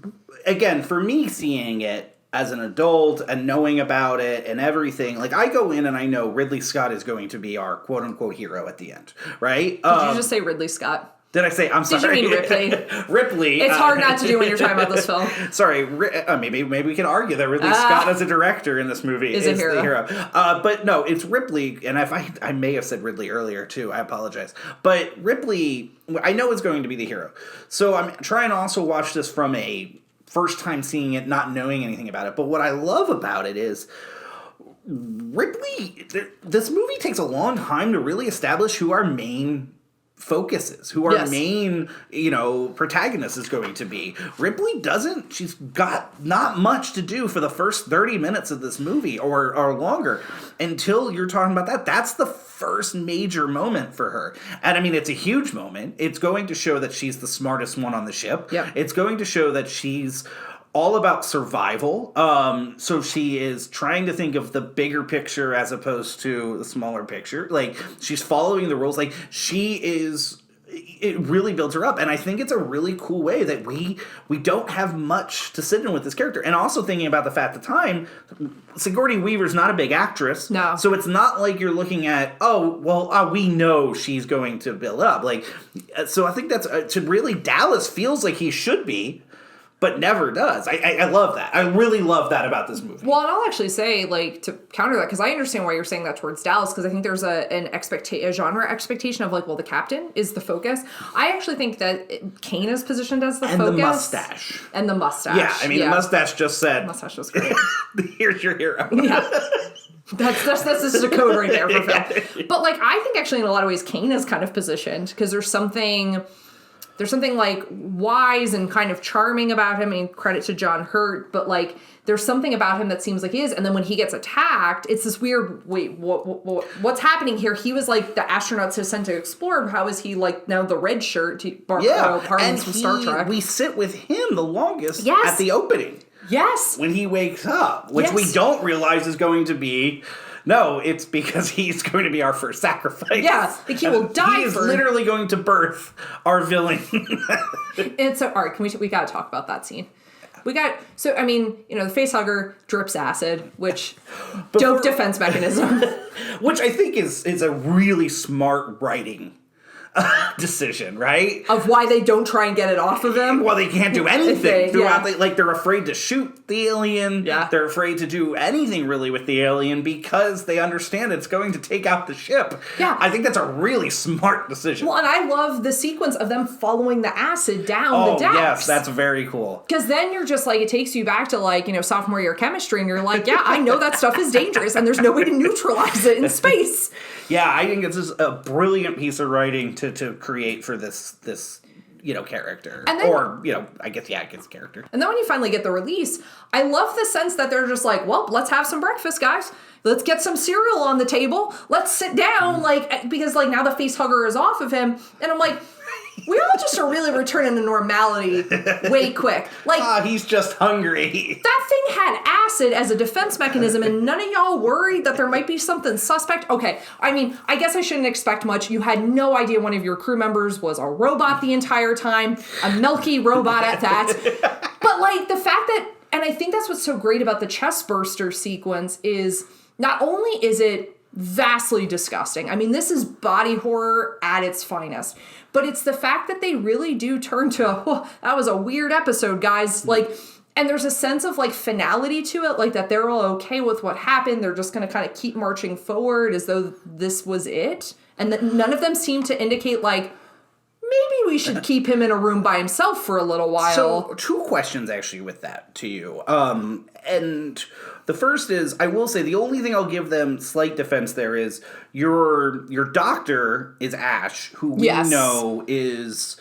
again, for me seeing it as an adult and knowing about it and everything, like, I go in and I know Ridley Scott is going to be our quote-unquote hero at the end, right? Did you just say Ridley Scott? Did I say, I'm sorry. Did you mean Ripley? Ripley. It's hard not to do when you're talking about this film. Sorry, maybe we can argue that Ridley Scott as a director in this movie is the hero. But no, it's Ripley, and if I may have said Ridley earlier too, I apologize. But Ripley, I know is going to be the hero. So I'm trying to also watch this from a first time seeing it, not knowing anything about it. But what I love about it is Ripley, this movie takes a long time to really establish who our main focuses, who our main, protagonist is going to be. Ripley she's got not much to do for the first 30 minutes of this movie or longer until you're talking about that. That's the first major moment for her. And I mean, it's a huge moment. It's going to show that she's the smartest one on the ship. Yeah. It's going to show that she's all about survival. So she is trying to think of the bigger picture as opposed to the smaller picture. Like, she's following the rules. Like, it really builds her up. And I think it's a really cool way that we don't have much to sit in with this character. And also thinking about the fact at the time, Sigourney Weaver's not a big actress. No. So it's not like you're looking at, we know she's going to build up. Like, so I think that's, to really, Dallas feels like he should be, but never does. I love that. I really love that about this movie. Well, and I'll actually say, like, to counter that, because I understand why you're saying that towards Dallas, because I think there's a genre expectation of, like, well, the captain is the focus. I actually think that Kane is positioned as the focus. And the mustache. Yeah, I mean, the mustache just said... The mustache was great. Here's your hero. Yeah. That's just a code right there for film. But, like, I think actually in a lot of ways Kane is kind of positioned, because there's something like wise and kind of charming about him. I mean, credit to John Hurt, but like there's something about him that seems like he is. And then when he gets attacked, it's this weird, what's happening here? He was like the astronauts have sent to explore. How is he like now the red shirt to borrow parlance from Star Trek? We sit with him the longest Yes. at the opening. Yes. When he wakes up, which we don't realize is going to be... No, it's because he's going to be our first sacrifice. Yeah, like he will die. He is literally going to birth our villain. And so, all right, we got to talk about that scene. The facehugger drips acid, which dope defense mechanism. Which I think is a really smart writing decision, right? Of why they don't try and get it off of him. Well, they can't do anything throughout. They're afraid to shoot the alien. Yeah. They're afraid to do anything really with the alien because they understand it's going to take out the ship. Yeah. I think that's a really smart decision. Well, and I love the sequence of them following the acid down the decks. Oh, yes, that's very cool. Because then you're just like, it takes you back to sophomore year chemistry, and you're like, yeah, I know that stuff is dangerous, and there's no way to neutralize it in space. Yeah, I think it's just a brilliant piece of writing to create for this character. And then, I guess character. And then when you finally get the release, I love the sense that they're just like, well, let's have some breakfast, guys. Let's get some cereal on the table. Let's sit down, because now the facehugger is off of him. And I'm like, we all just are really returning to normality way quick. He's just hungry. That thing had acid as a defense mechanism, and none of y'all worried that there might be something suspect? Okay, I mean, I guess I shouldn't expect much. You had no idea one of your crew members was a robot the entire time, a milky robot at that. But, the fact that, and I think that's what's so great about the chest burster sequence is not only is it vastly disgusting. I mean, this is body horror at its finest. But it's the fact that they really do turn to, that was a weird episode, guys. And there's a sense of, finality to it, that they're all okay with what happened. They're just going to kind of keep marching forward as though this was it. And that none of them seem to indicate, maybe we should keep him in a room by himself for a little while. So, two questions, actually, with that to you. And the first is, I will say, the only thing I'll give them slight defense there is your doctor is Ash, who we know is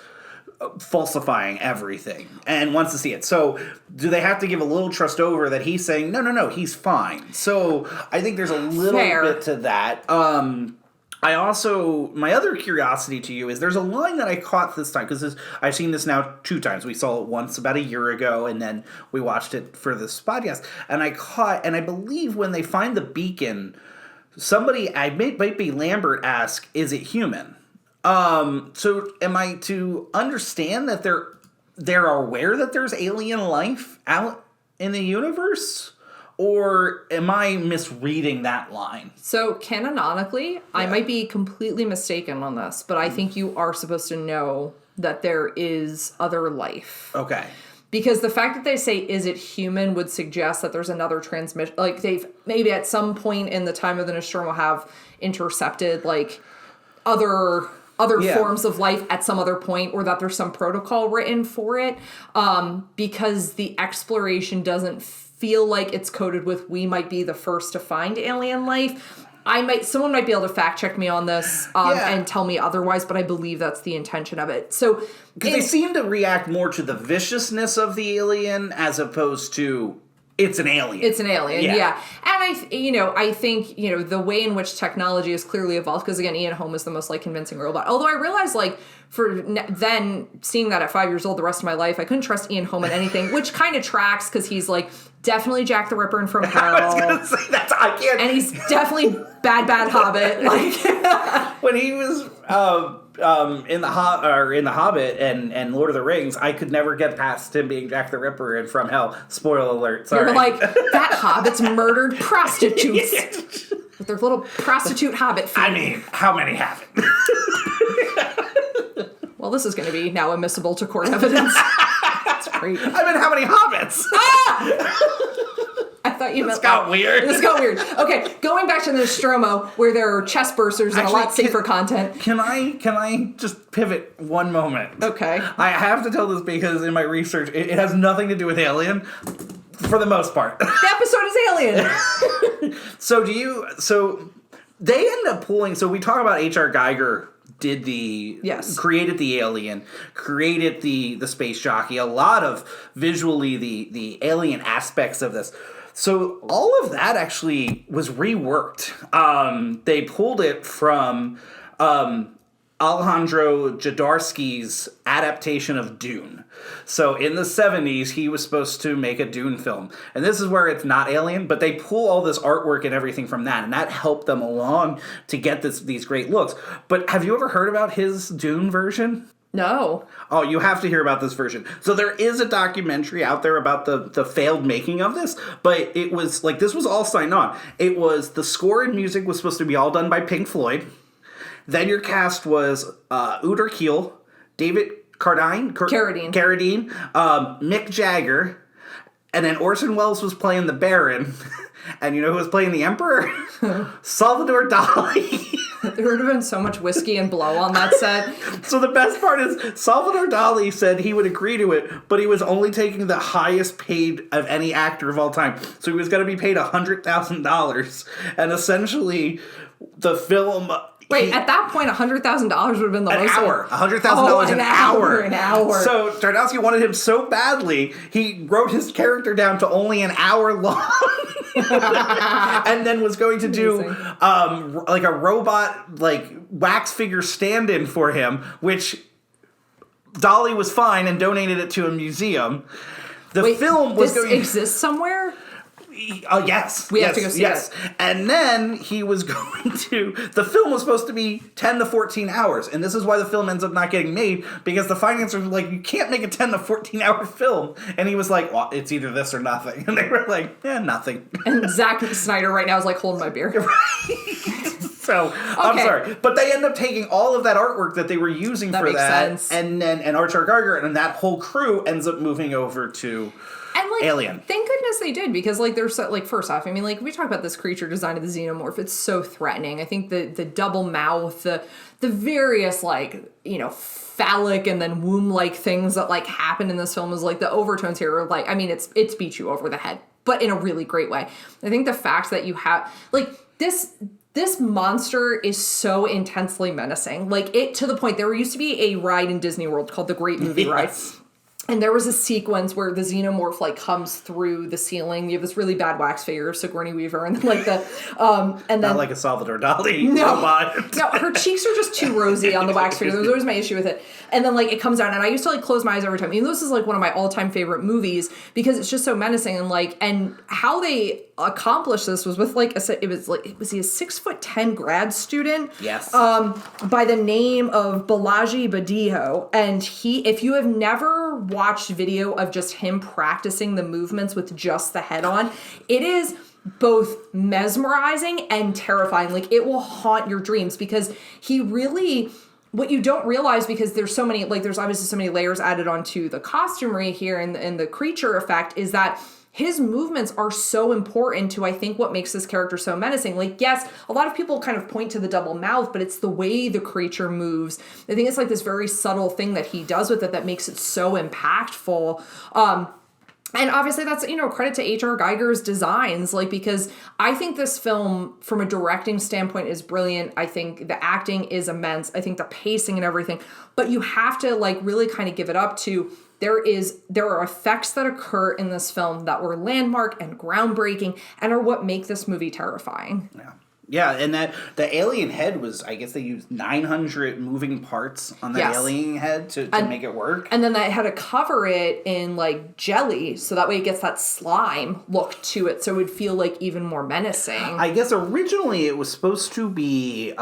falsifying everything and wants to see it. So do they have to give a little trust over that he's saying, no, he's fine? So I think there's a little bit to that. My other curiosity to you is there's a line that I caught this time, because I've seen this now 2 times. We saw it once about a year ago, and then we watched it for this podcast. And I believe when they find the beacon, somebody, might be Lambert, ask, is it human? So am I to understand that they're aware that there's alien life out in the universe? Or am I misreading that line? So, canonically, I might be completely mistaken on this, but I think you are supposed to know that there is other life. Okay. Because the fact that they say, is it human, would suggest that there's another transmission. Like, they've maybe at some point in the time of the Nostromo have intercepted, like, other forms of life at some other point, or that there's some protocol written for it. Because the exploration doesn't feel like it's coded with, we might be the first to find alien life. Someone might be able to fact check me on this and tell me otherwise, but I believe that's the intention of it. So, because they seem to react more to the viciousness of the alien as opposed to it's an alien. It's an alien, yeah. And I think the way in which technology has clearly evolved, because again, Ian Holm is the most convincing robot. Although I realized for then seeing that at 5 years old, the rest of my life, I couldn't trust Ian Holm in anything, which kind of tracks because he's definitely Jack the Ripper and From Hell. I was gonna say I can't. And he's definitely bad Hobbit. When he was in the Hobbit and Lord of the Rings, I could never get past him being Jack the Ripper and From Hell. Spoiler alert. Sorry. You're that Hobbit's murdered prostitutes with their little prostitute Hobbit feet. I mean, how many have it? Well, this is going to be now admissible to court evidence. That's great. I mean, how many hobbits? I thought you meant... This got weird. This got weird. Okay, going back to the Nostromo, where there are chest bursters and a lot safer content. Can I just pivot one moment? Okay. I have to tell this because in my research, it has nothing to do with Alien, for the most part. The episode is Alien. So they end up pulling... So we talk about H.R. Geiger created the alien, created the space jockey, a lot of visually the alien aspects of this. So all of that actually was reworked. They pulled it from Alejandro Jodorowsky's adaptation of Dune. So in the 70s, he was supposed to make a Dune film. And this is where it's not Alien, but they pull all this artwork and everything from that, and that helped them along to get these great looks. But have you ever heard about his Dune version? No. Oh, you have to hear about this version. So there is a documentary out there about the failed making of this, but it was this was all signed on. It was the score and music was supposed to be all done by Pink Floyd. Then your cast was Uter Kiel, David Carradine, Mick Jagger, and then Orson Welles was playing the Baron, and you know who was playing the Emperor? Salvador Dali. There would have been so much whiskey and blow on that set. So the best part is Salvador Dali said he would agree to it, but he was only taking the highest paid of any actor of all time. So he was going to be paid $100,000, and essentially the film... Wait, at that point, $100,000 would have been the most. $100,000 an hour. An hour. So Tarnowski wanted him so badly, he wrote his character down to only an hour long, and then was going to do a robot wax figure stand-in for him, which Dolly was fine and donated it to a museum. Film was going. This exists somewhere. Yes. We have to go see it. And then he was going to... The film was supposed to be 10 to 14 hours. And this is why the film ends up not getting made. Because the financiers were like, you can't make a 10 to 14 hour film. And he was like, well, it's either this or nothing. And they were like, nothing. And Zack Snyder right now is holding my beer. So, okay. I'm sorry. But they end up taking all of that artwork that they were using for that. Sense. And Archer Geiger and that whole crew ends up moving over to... Alien. Thank goodness they did, because there's first off, I mean, we talk about this creature design of the xenomorph. It's so threatening. I think the double mouth, the various phallic and then womb-like things that happen in this film is the overtones here are it's beat you over the head, but in a really great way. I think the fact that you have this monster is so intensely menacing. To the point there used to be a ride in Disney World called the Great Movie Ride. And there was a sequence where the xenomorph like comes through the ceiling. You have this really bad wax figure of Sigourney Weaver, and then like and then not like a Salvador Dali robot. No, her cheeks are just too rosy on the wax figure. There was always my issue with it. And then like it comes out, and I used to like close my eyes every time. Even though this is like one of my all-time favorite movies because it's just so menacing and how they accomplished this was with like was he a 6'10" grad student? Yes. By the name of Balaji Badijo, and if you have never watched video of just him practicing the movements with just the head on, it is both mesmerizing and terrifying. Like it will haunt your dreams because he really. What you don't realize, because there's so many, like there's obviously so many layers added onto the costumery here and the creature effect, is that his movements are so important to, I think, what makes this character so menacing. Like, yes, a lot of people kind of point to the double mouth, but it's the way the creature moves. I think it's like this very subtle thing that he does with it that makes it so impactful. And obviously that's, credit to H.R. Geiger's designs, like, because I think this film, from a directing standpoint, is brilliant. I think the acting is immense. I think the pacing and everything. But you have to, like, really kind of give it up to, there are effects that occur in this film that were landmark and groundbreaking and are what make this movie terrifying. Yeah. Yeah, and that the alien head was, I guess they used 900 moving parts on the alien head to make it work. And then they had to cover it in, like, jelly, so that way it gets that slime look to it, so it would feel, like, even more menacing. I guess originally it was supposed to be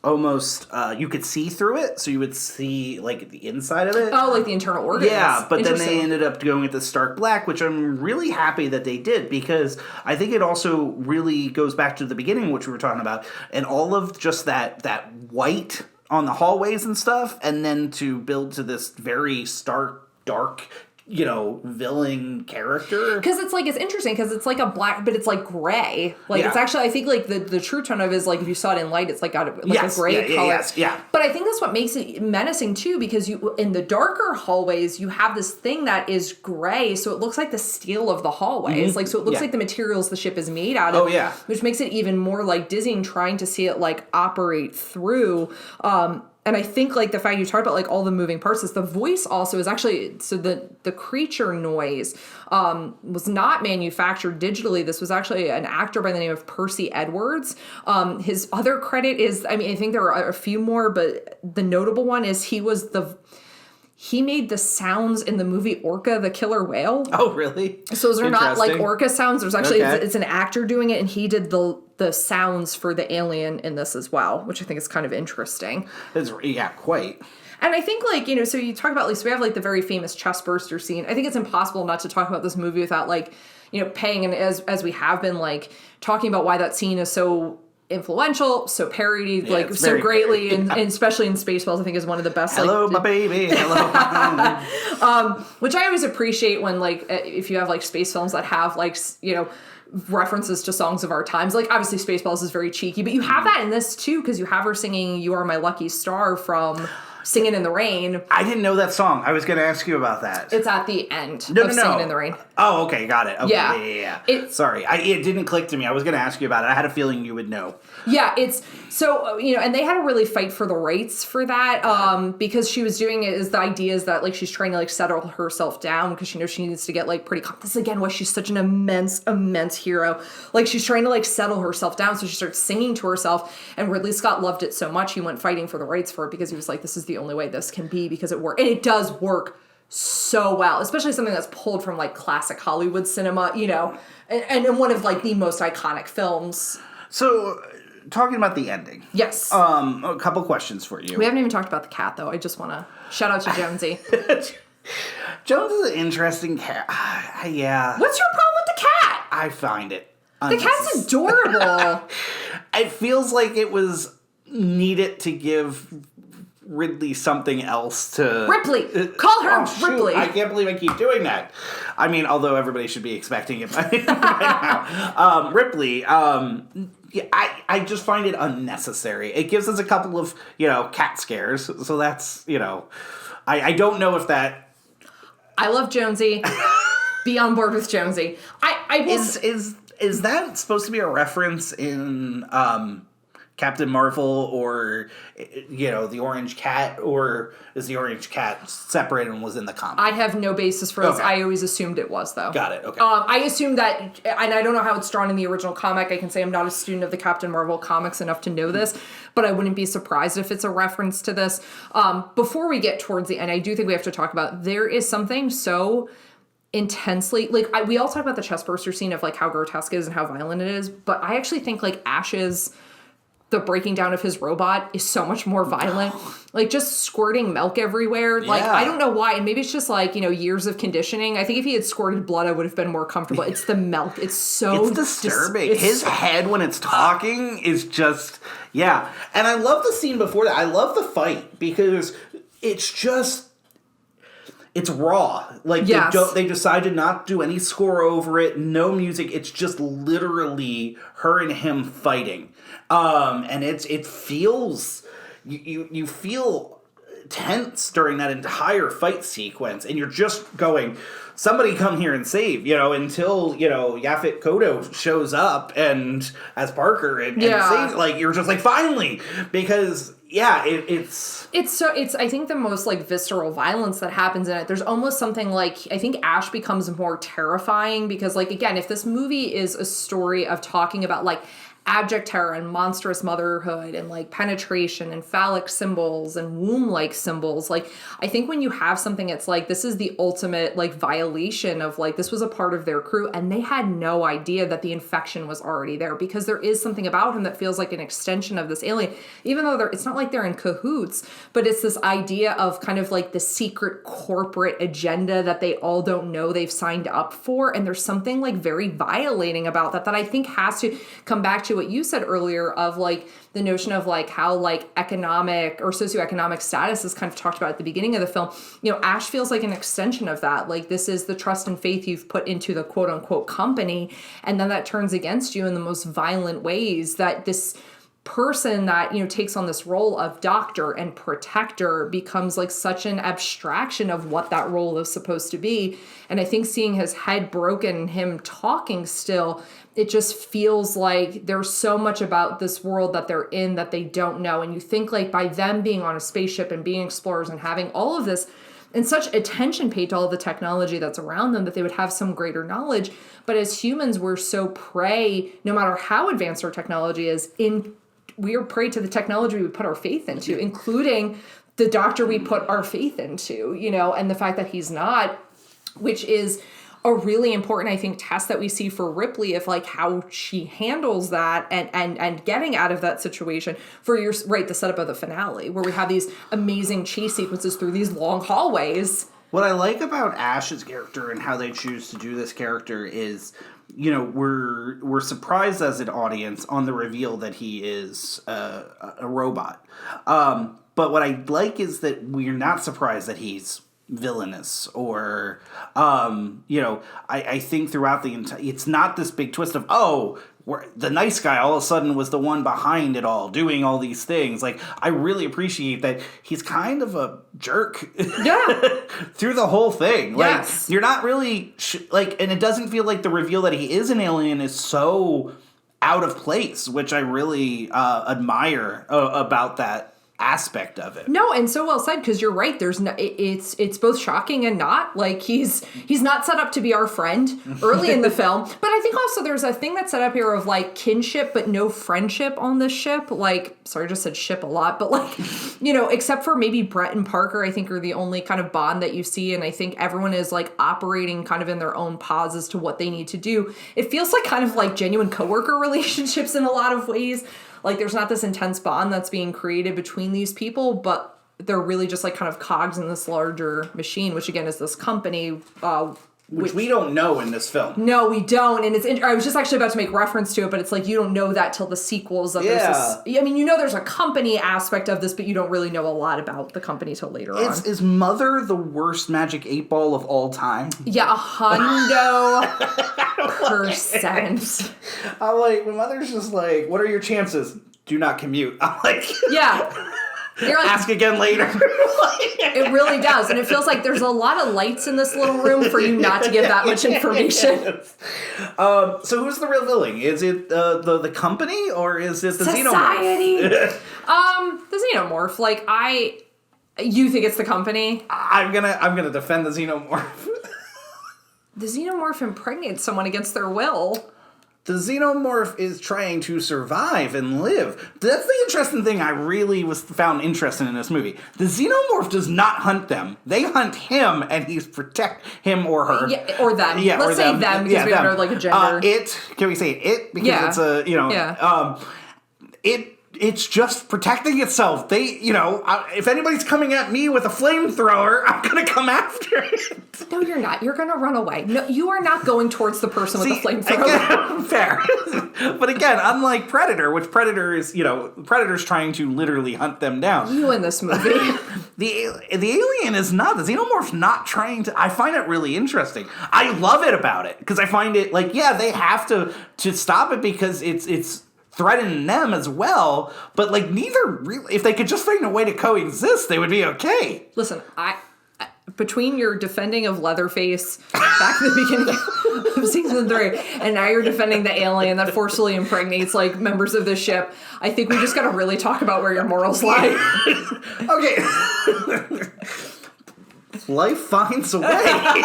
almost, you could see through it, so you would see, like, the inside of it. Oh, like the internal organs. Yeah, but then they ended up going with the stark black, which I'm really happy that they did, because I think it also really goes back to the beginning, which we were talking about, and all of just that white on the hallways and stuff, and then to build to this very stark, dark, villain character. Because it's interesting because it's like a black, but it's like gray. Like it's actually, I think like the true tone of it is like if you saw it in light, it's like got a gray color. Yeah. But I think that's what makes it menacing too, because you in the darker hallways you have this thing that is gray, so it looks like the steel of the hallways. Like so it looks like the materials the ship is made out of. Oh yeah. Which makes it even more like dizzying trying to see it like operate through. And I think, like, the fact you talked about, like, all the moving parts is the voice also is actually, so the creature noise was not manufactured digitally. This was actually an actor by the name of Percy Edwards. His other credit is, I think there are a few more, but the notable one is he made the sounds in the movie Orca, the Killer Whale. Oh, really? So those are not like orca sounds. There's actually, it's an actor doing it, and he did the sounds for the alien in this as well, which I think is kind of interesting. Quite. And I think, like, so you talk about, at least we have, like, the very famous chest burster scene. I think it's impossible not to talk about this movie without, like, paying, and as we have been, like, talking about why that scene is so influential, so parodied, like so greatly, and especially in Spaceballs, I think is one of the best. Hello, my baby. Hello. Which I always appreciate when, like, if you have like space films that have like references to songs of our times. Like obviously Spaceballs is very cheeky, but you have that in this too because you have her singing "You Are My Lucky Star" from Singing in the Rain. I didn't know that song. I was going to ask you about that. It's at the end of Singing in the Rain. Oh, okay. Got it. Okay, yeah. Sorry. It didn't click to me. I was going to ask you about it. I had a feeling you would know. Yeah, it's so, and they had to really fight for the rights for that because she was doing it as the idea is that, like, she's trying to, like, settle herself down because she knows she needs to get, like, pretty... This, again, why she's such an immense hero. Like, she's trying to, like, settle herself down, so she starts singing to herself, and Ridley Scott loved it so much, he went fighting for the rights for it because he was like, this is the only way this can be because it worked. And it does work so well, especially something that's pulled from, like, classic Hollywood cinema, and one of, like, the most iconic films. So... Talking about the ending. Yes. A couple questions for you. We haven't even talked about the cat, though. I just want to shout out to Jonesy. Jones is an interesting cat. Yeah. What's your problem with the cat? I find it. The cat's adorable. It feels like it was needed to give Ridley something else to... Ripley. Call her Ripley. I can't believe I keep doing that. I mean, although everybody should be expecting it by now. Ripley, yeah, I just find it unnecessary. It gives us a couple of, cat scares. So that's, I don't know if that... I love Jonesy. Be on board with Jonesy. I will... Is that supposed to be a reference in Captain Marvel or, the Orange Cat, or is the Orange Cat separate and was in the comic? I have no basis for this. Okay. I always assumed it was, though. Got it, okay. I assume that, and I don't know how it's drawn in the original comic. I can say I'm not a student of the Captain Marvel comics enough to know this, but I wouldn't be surprised if it's a reference to this. Before we get towards the end, I do think we have to talk about, there is something so intensely, we all talk about the chest burster scene of, how grotesque it is and how violent it is, but I actually think, Ash's, the breaking down of his robot is so much more violent. Just squirting milk everywhere. Yeah. I don't know why. And maybe it's just, years of conditioning. I think if he had squirted blood, I would have been more comfortable. It's the milk. It's so... It's disturbing. His head when it's talking is just... Yeah. And I love the scene before that. I love the fight because it's just... It's raw. Yes. They decided not to do any score over it, no music. It's just literally her and him fighting. And it feels, you feel tense during that entire fight sequence, and you're just going, somebody come here and save, until, Yaphet Kotto shows up and as Parker and saves, you're just finally, because it's I think the most visceral violence that happens in it. There's almost something I think Ash becomes more terrifying because again, if this movie is a story of talking about abject terror and monstrous motherhood and penetration and phallic symbols and womb-like symbols, I think when you have something that's this is the ultimate violation of this was a part of their crew and they had no idea that the infection was already there, because there is something about him that feels like an extension of this alien, even though it's not they're in cahoots, but it's this idea of kind of the secret corporate agenda that they all don't know they've signed up for, and there's something very violating about that I think has to come back to what you said earlier of the notion of how economic or socioeconomic status is kind of talked about at the beginning of the film. Ash feels like an extension of that. This is the trust and faith you've put into the quote unquote company, and then that turns against you in the most violent ways. That this person that takes on this role of doctor and protector becomes such an abstraction of what that role is supposed to be. And I think seeing his head broken and him talking still, it just feels like there's so much about this world that they're in that they don't know. And you think by them being on a spaceship and being explorers and having all of this and such attention paid to all of the technology that's around them, that they would have some greater knowledge. But as humans, we're so prey, no matter how advanced our technology is, we are prey to the technology we put our faith into, including the doctor we put our faith into, and the fact that he's not, which is a really important, I think, test that we see for Ripley of how she handles that and getting out of that situation for the setup of the finale, where we have these amazing chase sequences through these long hallways. What I like about Ash's character and how they choose to do this character is, we're surprised as an audience on the reveal that he is a robot. But what I like is that we're not surprised that he's villainous or, I think throughout the entire, it's not this big twist of, the nice guy all of a sudden was the one behind it all, doing all these things. I really appreciate that he's kind of a jerk. Yeah. Through the whole thing. Yes. You're not really, and it doesn't feel like the reveal that he is an alien is so out of place, which I really admire about that aspect of it. No, and so well said, because you're right. There's no, it's both shocking and not. He's not set up to be our friend early in the film, but I think also there's a thing that's set up here of kinship but no friendship on this ship. Sorry, I just said ship a lot, but except for maybe Brett and Parker, I think are the only kind of bond that you see, and I think everyone is operating kind of in their own paths as to what they need to do. It feels kind of genuine coworker relationships in a lot of ways. There's not this intense bond that's being created between these people, but they're really just kind of cogs in this larger machine, which again is this company. Which we don't know in this film. No, we don't. And I was just actually about to make reference to it, but it's you don't know that till the sequels. That there's this, there's a company aspect of this, but you don't really know a lot about the company till later on. Is Mother the worst Magic 8-Ball of all time? Yeah, 100%. I'm when Mother's just what are your chances? Do not commute. I'm yeah. You're like, ask again later. It really does. And it feels like there's a lot of lights in this little room for you not to give that much information. Yes. So who's the real villain? Is it the company or is it the Society. Xenomorph? The Xenomorph. Like, you think it's the company? I'm gonna defend the Xenomorph. The Xenomorph impregnates someone against their will. The Xenomorph is trying to survive and live. That's the interesting thing I really found interesting in this movie. The Xenomorph does not hunt them. They hunt him, and he's protect him or her. Yeah, or them. Yeah, Let's say them, because we don't know, like, a gender. Can we say it? Because it's a, it's just protecting itself. If anybody's coming at me with a flamethrower, I'm gonna come after it. No, you're not. You're gonna run away. No, you are not going towards the person with the flamethrower. Again, fair. But again, unlike Predator, which Predator's trying to literally hunt them down. You in this movie. The alien is not. The Xenomorph's not trying to. I find it really interesting. I love it about it because I find it they have to stop it because it's threatening them as well, but neither really, if they could just find a way to coexist, they would be okay. Listen, between your defending of Leatherface back in the beginning of season 3, and now you're defending the alien that forcefully impregnates members of the ship, I think we just gotta really talk about where your morals lie. Okay. Life finds a way.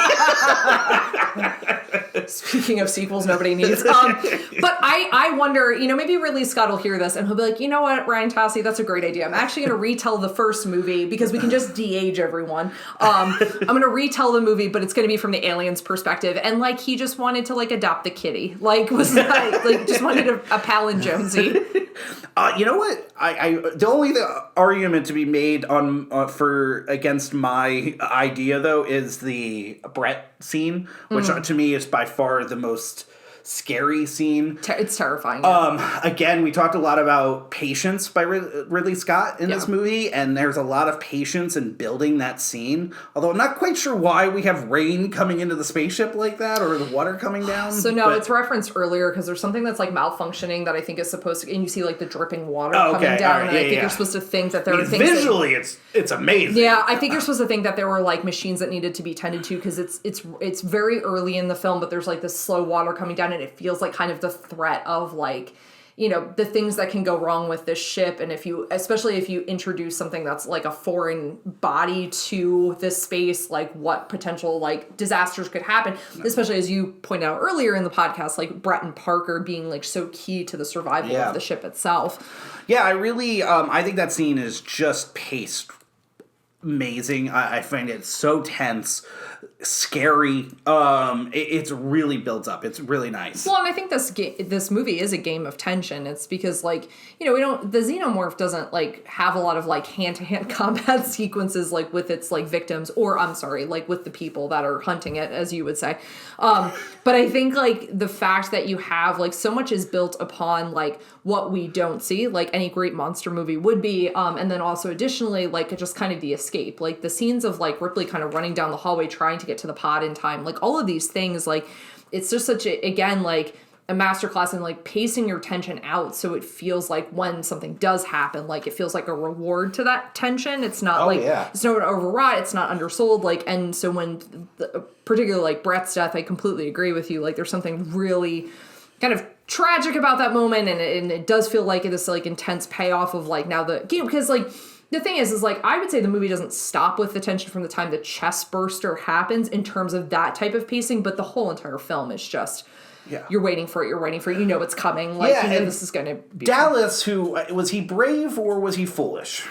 Speaking of sequels nobody needs. But I wonder, maybe Ridley Scott will hear this and he'll be like, you know what, Ryan Tocci, that's a great idea. I'm actually going to retell the first movie because we can just de-age everyone. I'm going to retell the movie, but it's going to be from the alien's perspective. And he just wanted to adopt the kitty. Just wanted a pal and Jonesy. You know what? The only argument to be made against my idea though is the Brett scene, which to me is by far the most scary scene. It's terrifying. Again, we talked a lot about patience by Ridley Scott in this movie, and there's a lot of patience in building that scene. Although I'm not quite sure why we have rain coming into the spaceship like that, or the water coming down. So no, it's referenced earlier because there's something that's malfunctioning that I think is supposed to, and you see the dripping water coming down, and I think you're supposed to think that there are things visually it's amazing. Yeah, I think you're supposed to think that there were machines that needed to be tended to because it's very early in the film, but there's this slow water coming down. And it feels like kind of the threat of the things that can go wrong with this ship. And especially if you introduce something that's a foreign body to this space, what potential disasters could happen, especially as you pointed out earlier in the podcast, Brett and Parker being so key to the survival of the ship itself. Yeah, I really, I think that scene is just paced amazing. I find it so tense, scary. It's really built up. It's really nice. Well, and I think this movie is a game of tension. It's because the Xenomorph doesn't have a lot of hand-to-hand combat sequences with its victims, or I'm sorry, with the people that are hunting it, as you would say. But I think the fact that you have so much is built upon what we don't see, any great monster movie would be, and then also additionally just kind of the escape, the scenes of Ripley kind of running down the hallway trying to get to the pod in time, all of these things, it's just such a masterclass in pacing your tension out so it feels when something does happen, it feels like a reward to that tension. It's not it's not overwrought, it's not undersold, and so when particularly Brett's death, I completely agree with you, there's something really kind of tragic about that moment, and it does feel like this intense payoff of now the game, because the thing is I would say the movie doesn't stop with the tension from the time the chest burster happens in terms of that type of pacing, but the whole entire film is just you're waiting for it, it's coming, this is going to be Dallas, who was he brave or was he foolish?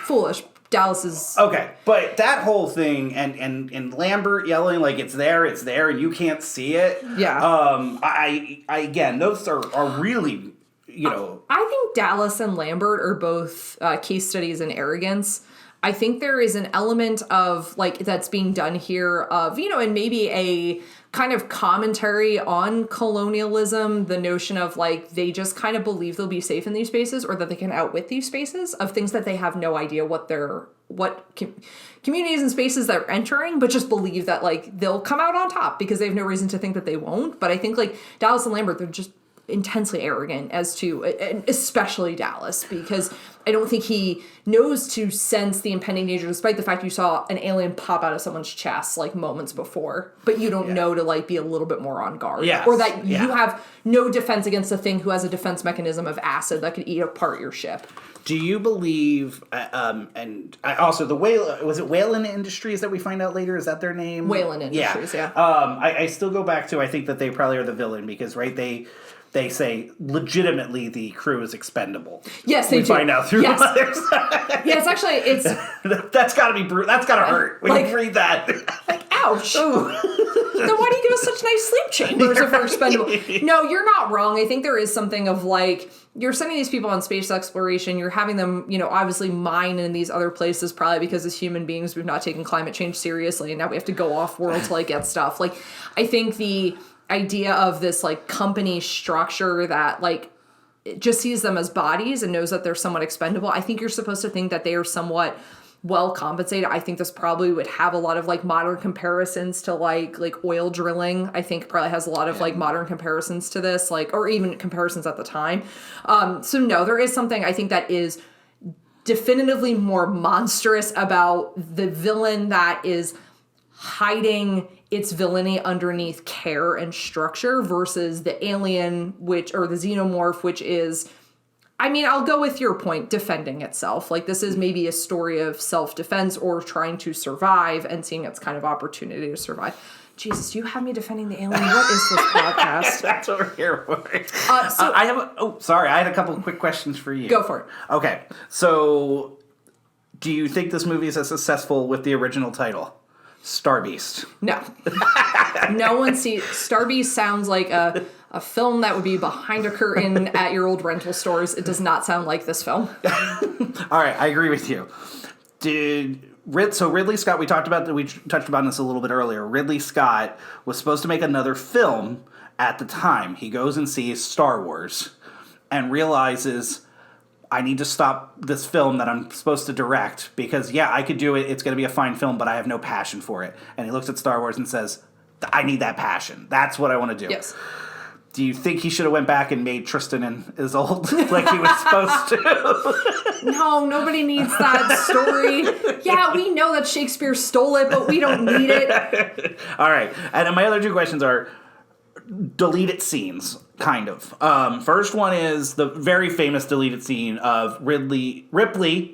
Dallas is okay, but that whole thing and Lambert yelling it's there and you can't see it. I again, those are really I think Dallas and Lambert are both case studies in arrogance. I think there is an element of that's being done here of and maybe a kind of commentary on colonialism, the notion of they just kind of believe they'll be safe in these spaces, or that they can outwit these spaces of things that they have no idea what communities and spaces they're entering, but just believe that they'll come out on top because they have no reason to think that they won't. But I think Dallas and Lambert, they're just intensely arrogant as to, especially Dallas, because I don't think he knows to sense the impending danger, despite the fact you saw an alien pop out of someone's chest like moments before, but you don't know to like be a little bit more on guard, or that you have no defense against a thing who has a defense mechanism of acid that could eat apart your ship. Do you believe, and also the was it Whalen Industries that we find out later? Is that their name? Whalen Industries, yeah. I still go back to, I think that they probably are the villain because, right, they say legitimately the crew is expendable. Yes, they do. We find out through others. Yeah, it's that's got to be brutal. That's got to hurt when you read that. Like, ouch. Then why do you give us such nice sleep chambers if we're expendable? No, you're not wrong. I think there is something of like, you're sending these people on space exploration. You're having them, obviously mine in these other places, probably because as human beings, we've not taken climate change seriously. And now we have to go off world to like get stuff. Like, I think the idea of this like company structure that like it just sees them as bodies and knows that they're somewhat expendable. I think you're supposed to think that they are somewhat well compensated. I think this probably would have a lot of like modern comparisons to like oil drilling. I think probably has a lot of like modern comparisons to this, like, or even comparisons at the time. So no, there is something I think that is definitively more monstrous about the villain that is hiding its villainy underneath care and structure versus the alien, or the xenomorph, which is, I mean, I'll go with your point, defending itself. Like, this is maybe a story of self-defense or trying to survive and seeing its kind of opportunity to survive. Jesus, do you have me defending the alien? What is this podcast? That's what we're here for. I had a couple of quick questions for you. Go for it. Okay, so do you think this movie is as successful with the original title? Star Beast. No. No one sees... Star Beast sounds like a film that would be behind a curtain at your old rental stores. It does not sound like this film. All right, I agree with you. So Ridley Scott, we touched about this a little bit earlier. Ridley Scott was supposed to make another film at the time. He goes and sees Star Wars and realizes, I need to stop this film that I'm supposed to direct because, I could do it. It's going to be a fine film, but I have no passion for it. And he looks at Star Wars and says, I need that passion. That's what I want to do. Yes. Do you think he should have went back and made Tristan and Isolde like he was supposed to? No, nobody needs that story. Yeah, we know that Shakespeare stole it, but we don't need it. All right. And then my other two questions are deleted scenes, kind of. First one is the very famous deleted scene of Ripley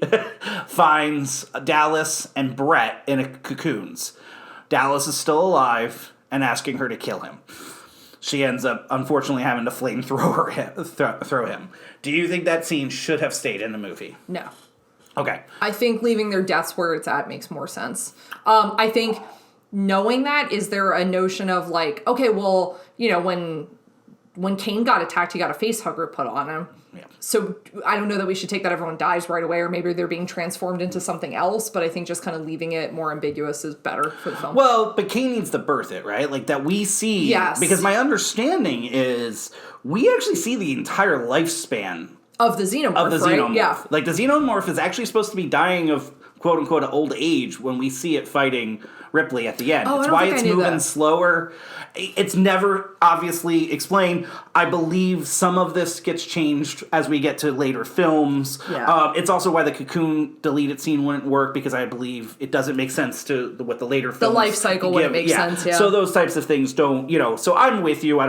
finds Dallas and Brett in a cocoons. Dallas is still alive and asking her to kill him. She ends up, unfortunately, having to flamethrower throw him. Do you think that scene should have stayed in the movie? No. Okay. I think leaving their deaths where it's at makes more sense. I think knowing that, is there a notion of like, okay, well, when Kane got attacked, he got a face hugger put on him. Yeah. So I don't know that we should take that everyone dies right away, or maybe they're being transformed into something else, but I think just kind of leaving it more ambiguous is better for the film. Well, but Kane needs to birth it, right? Like that we see. Yes. Because my understanding is we actually see the entire lifespan of the xenomorph, right? Yeah. Like the xenomorph is actually supposed to be dying of quote unquote old age when we see it fighting Ripley at the end. Oh, it's why it's moving slower. It's never obviously explained. I believe some of this gets changed as we get to later films. Yeah. It's also why the cocoon deleted scene wouldn't work, because I believe it doesn't make sense to what the later films. The life cycle wouldn't make sense, yeah. So those types of things don't, so I'm with you.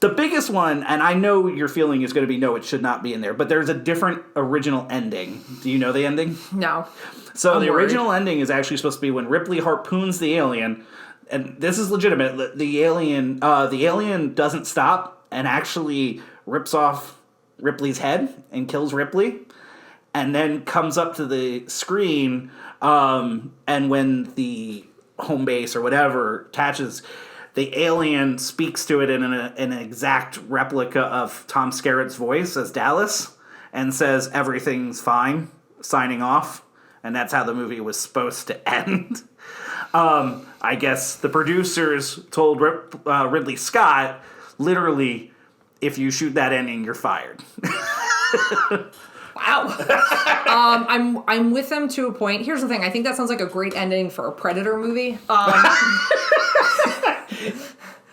The biggest one, and I know your feeling is going to be no, it should not be in there, but there's a different original ending. Do you know the ending? No. So the original ending is actually supposed to be when Ripley harpoons the alien, and this is legitimate. The alien doesn't stop and actually rips off Ripley's head and kills Ripley, and then comes up to the screen, and when the home base or whatever attaches, the alien speaks to it in an exact replica of Tom Skerritt's voice as Dallas, and says, "Everything's fine," signing off. And that's how the movie was supposed to end. I guess the producers told Ridley Scott, literally, if you shoot that ending, you're fired. Wow. I'm with them to a point. Here's the thing. I think that sounds like a great ending for a Predator movie.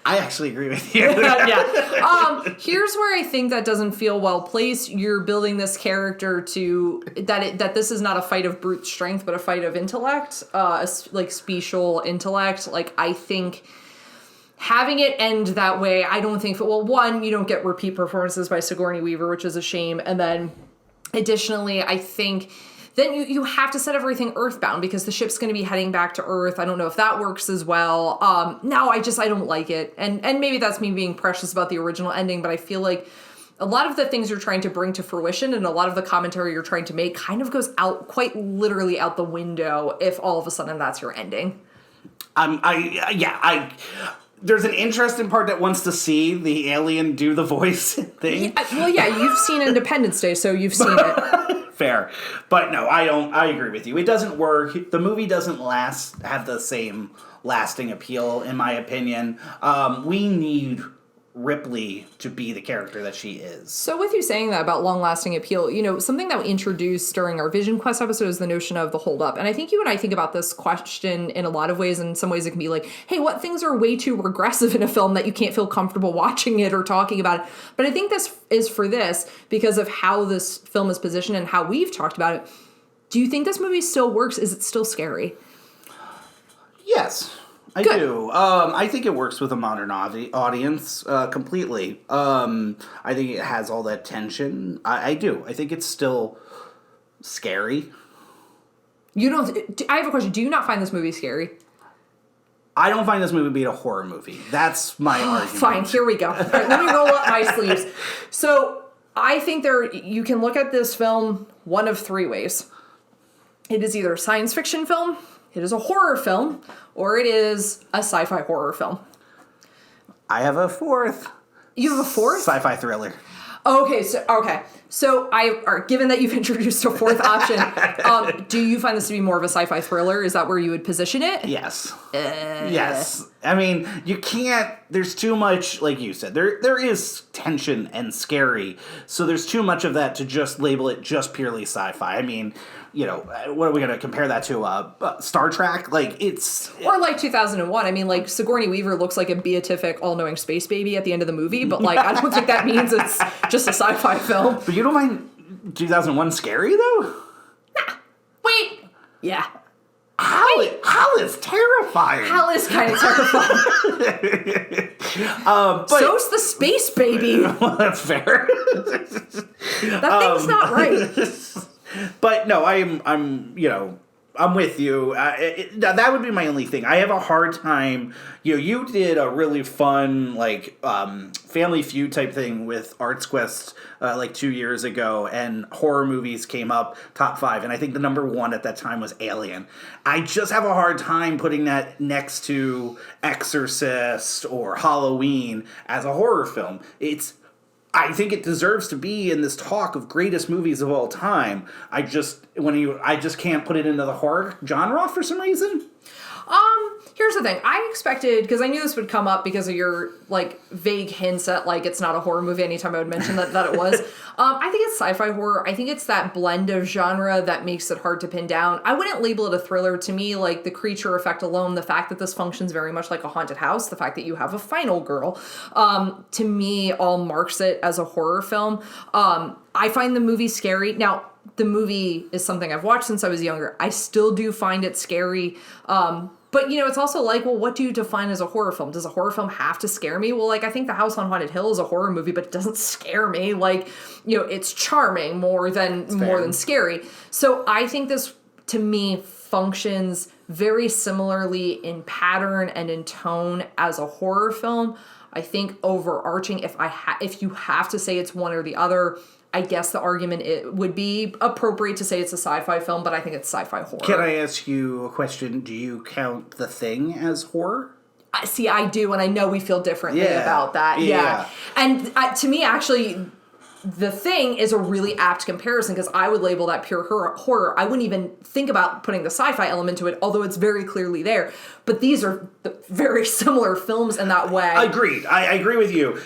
I actually agree with you. Yeah. Here's where I think that doesn't feel well placed. You're building this character to that this is not a fight of brute strength, but a fight of intellect, like special intellect. Like, I think having it end that way, I don't think. Well, one, you don't get repeat performances by Sigourney Weaver, which is a shame, and then additionally, I think. Then you have to set everything Earthbound because the ship's going to be heading back to Earth. I don't know if that works as well. No, I don't like it. And maybe that's me being precious about the original ending, but I feel like a lot of the things you're trying to bring to fruition and a lot of the commentary you're trying to make kind of goes out, quite literally out the window, if all of a sudden that's your ending. There's an interesting part that wants to see the alien do the voice thing. Yeah, you've seen Independence Day, so you've seen it. Fair. But no, I agree with you. It doesn't work. The movie doesn't have the same lasting appeal, in my opinion. We need Ripley to be the character that she is. So with you saying that about long-lasting appeal, something that we introduced during our Vision Quest episode is the notion of the hold-up. And I think you and I think about this question in a lot of ways. In some ways it can be like, hey, what things are way too regressive in a film that you can't feel comfortable watching it or talking about it? But I think this is for this because of how this film is positioned and how we've talked about it. Do you think this movie still works? Is it still scary? Yes. I do. I think it works with a modern audience completely. I think it has all that tension. I do. I think it's still scary. I have a question. Do you not find this movie scary? I don't find this movie being a horror movie. That's my argument. Fine, here we go. All right, let me roll up my sleeves. So I think you can look at this film one of three ways. It is either a science fiction film, it is a horror film, or it is a sci-fi horror film. I have a fourth. You have a fourth? Sci-fi thriller. Okay. So given that you've introduced a fourth option, do you find this to be more of a sci-fi thriller? Is that where you would position it? Yes. Yes. I mean, you can't. There's too much, like you said. There is tension and scary. So there's too much of that to just label it just purely sci-fi. I mean, what are we going to compare that to? Star Trek? Or like 2001. I mean, like, Sigourney Weaver looks like a beatific, all-knowing space baby at the end of the movie, but, like, I don't think that means it's just a sci-fi film. But you don't find 2001 scary, though? Nah. Wait. Yeah. Hal is terrifying. Hal is kind of terrifying. But so's the space baby. Well, that's fair. That thing's not right. But no, I'm with you. That would be my only thing. I have a hard time. You did a really fun Family Feud type thing with Arts Quest 2 years ago, and horror movies came up top 5, and I think the number 1 at that time was Alien. I just have a hard time putting that next to Exorcist or Halloween as a horror film. I think it deserves to be in this talk of greatest movies of all time. I just can't put it into the horror genre for some reason. Here's the thing. I expected, because I knew this would come up because of your, vague hints at, it's not a horror movie anytime I would mention that it was. I think it's sci-fi horror. I think it's that blend of genre that makes it hard to pin down. I wouldn't label it a thriller. To me, the creature effect alone, the fact that this functions very much like a haunted house, the fact that you have a final girl, to me, all marks it as a horror film. I find the movie scary. Now, the movie is something I've watched since I was younger. I still do find it scary. But, it's also what do you define as a horror film? Does a horror film have to scare me? Well, I think The House on Haunted Hill is a horror movie, but it doesn't scare me. It's charming more than scary. So I think this, to me, functions very similarly in pattern and in tone as a horror film. I think overarching, if you have to say it's one or the other, I guess the argument would be appropriate to say it's a sci-fi film, but I think it's sci-fi horror. Can I ask you a question? Do you count The Thing as horror? See, I do, and I know we feel differently about that. Yeah. And to me, actually, The Thing is a really apt comparison because I would label that pure horror. I wouldn't even think about putting the sci-fi element to it, although it's very clearly there. But these are very similar films in that way. Agreed. I agree with you.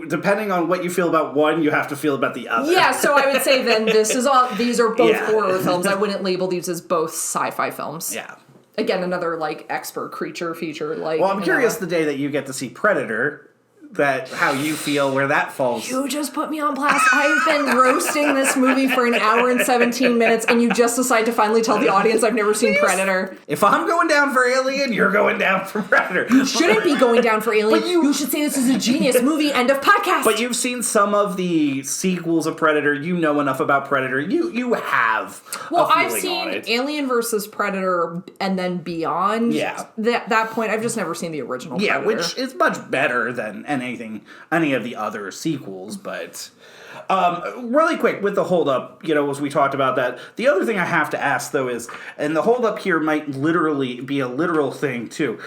Depending on what you feel about one, you have to feel about the other. Yeah, so I would say then these are both horror films. I wouldn't label these as both sci-fi films. Yeah. again, another like expert creature feature. Like, well, I'm curious the day that you get to see Predator, how you feel where that falls. You just put me on blast. I've been roasting this movie for an hour and 17 minutes, and you just decide to finally tell the audience I've never seen Predator. If I'm going down for Alien, you're going down for Predator. You shouldn't be going down for Alien. You should say this is a genius movie. End of podcast. But you've seen some of the sequels of Predator. You know enough about Predator. You have. Well, I've seen Alien versus Predator and then beyond. Yeah. That point, I've just never seen the original Predator. Yeah, which is much better than any of the other sequels. But really quick with the holdup, as we talked about that, the other thing I have to ask though is, and the holdup here might literally be a literal thing too.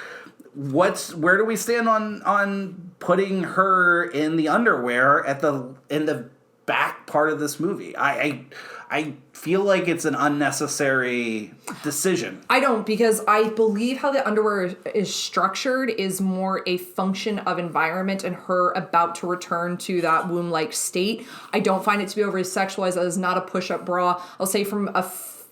Where do we stand on putting her in the underwear in the back part of this movie? I feel like it's an unnecessary decision. I don't, because I believe how the underwear is structured is more a function of environment and her about to return to that womb-like state. I don't find it to be overly sexualized. That is not a push-up bra. I'll say from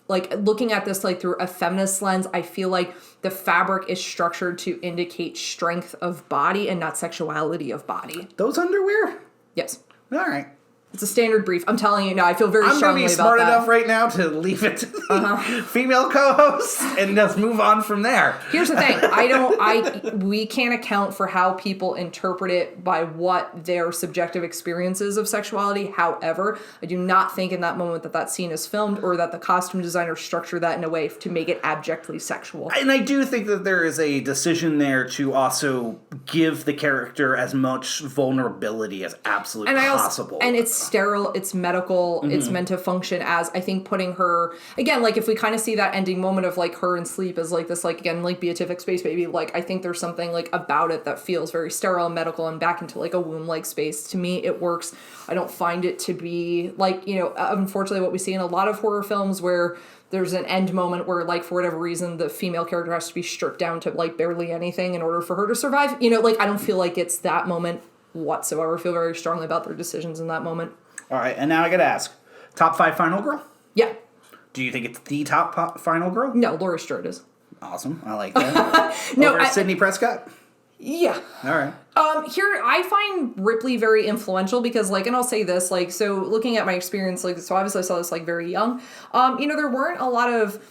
looking at this through a feminist lens, I feel like the fabric is structured to indicate strength of body and not sexuality of body. Those underwear? Yes. All right. It's a standard brief. I'm telling you now. I feel very strongly about that. I'm going to be smart enough right now to leave it to the female co-host and just move on from there. Here's the thing. We can't account for how people interpret it by what their subjective experiences of sexuality. However, I do not think in that moment that scene is filmed or that the costume designer structured that in a way to make it abjectly sexual. And I do think that there is a decision there to also give the character as much vulnerability as absolutely possible. And it's sterile, it's medical, it's meant to function as, I think, putting her, again, if we kind of see that ending moment of her in sleep as this beatific space baby, I think there's something about it that feels very sterile and medical and back into a womb-like space. To me, it works. I don't find it to be unfortunately what we see in a lot of horror films where there's an end moment where, for whatever reason, the female character has to be stripped down to barely anything in order for her to survive. I don't feel like it's that moment whatsoever. I feel very strongly about their decisions in that moment. All right, and now I gotta ask, top 5 final girl? Yeah. Do you think it's the top final girl? No, Laurie Strode is. Awesome, I like that. Over Sidney Prescott? Yeah. All right. Here, I find Ripley very influential because, and I'll say this, so looking at my experience, so obviously I saw this, very young. There weren't a lot of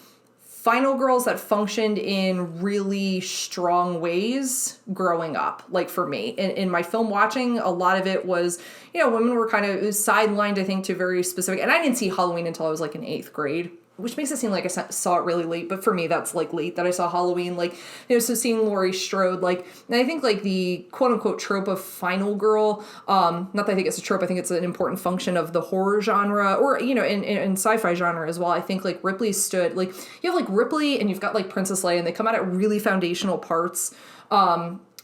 final girls that functioned in really strong ways growing up, for me. In my film watching, a lot of it was, women were kind of sidelined, I think, to very specific, and I didn't see Halloween until I was, in 8th grade. Which makes it seem like I saw it really late, but for me, that's late that I saw Halloween. So seeing Laurie Strode, and I think the quote unquote trope of final girl, not that I think it's a trope, I think it's an important function of the horror genre or, in sci-fi genre as well. I think Ripley stood, you have Ripley and you've got Princess Leia, and they come out at really foundational parts,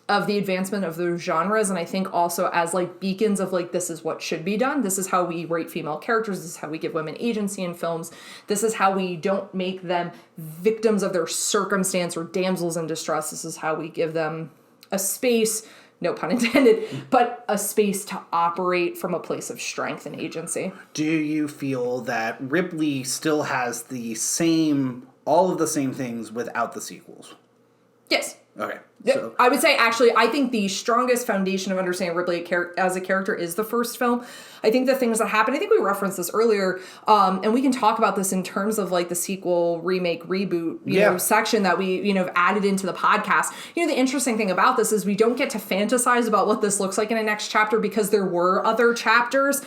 of the advancement of those genres, and I think also as beacons of this is what should be done. This is how we rate female characters. This is how we give women agency in films. This is how we don't make them victims of their circumstance or damsels in distress. This is how we give them a space, no pun intended, but a space to operate from a place of strength and agency. Do you feel that Ripley still has all of the same things without the sequels? Yes. Okay. So. I would say, actually, I think the strongest foundation of understanding Ripley as a character is the first film. I think the things that happen, I think we referenced this earlier, and we can talk about this in terms of the sequel, remake, reboot, section that we, have added into the podcast. The interesting thing about this is we don't get to fantasize about what this looks like in a next chapter because there were other chapters.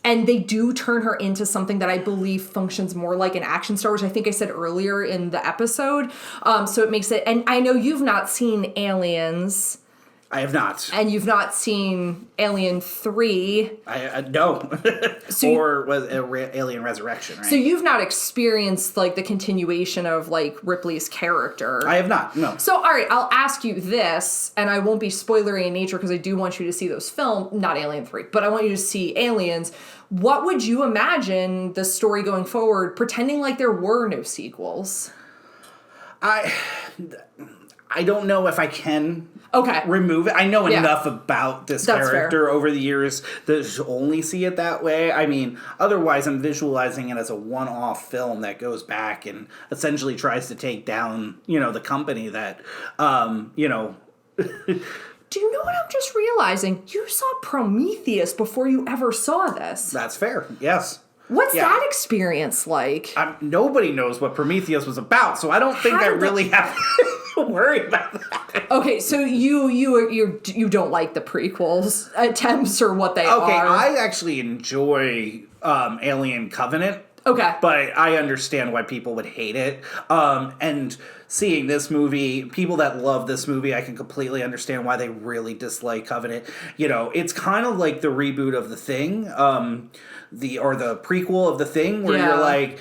And they do turn her into something that I believe functions more like an action star, which I think I said earlier in the episode. So it makes it, and I know you've not seen Aliens. I have not. And you've not seen Alien 3. No. Or was it Alien Resurrection, right? So you've not experienced the continuation of Ripley's character. I have not, no. So, all right, I'll ask you this, and I won't be spoilery in nature because I do want you to see those films, not Alien 3, but I want you to see Aliens. What would you imagine the story going forward, pretending there were no sequels? I don't know if I can Okay. remove it. I know enough about this That's character fair. over the years to only see it that way. I mean, otherwise I'm visualizing it as a one-off film that goes back and essentially tries to take down, the company that, Do you know what I'm just realizing? You saw Prometheus before you ever saw this. That's fair. Yes. What's that experience like? Nobody knows what Prometheus was about, so I don't think I really have to worry about that. Okay, so you don't like the prequels attempts or what they are. Okay, I actually enjoy Alien Covenant. Okay. But I understand why people would hate it. And seeing this movie, people that love this movie, I can completely understand why they really dislike Covenant. It's kind of like the reboot of The Thing, the prequel of The Thing, where you're like,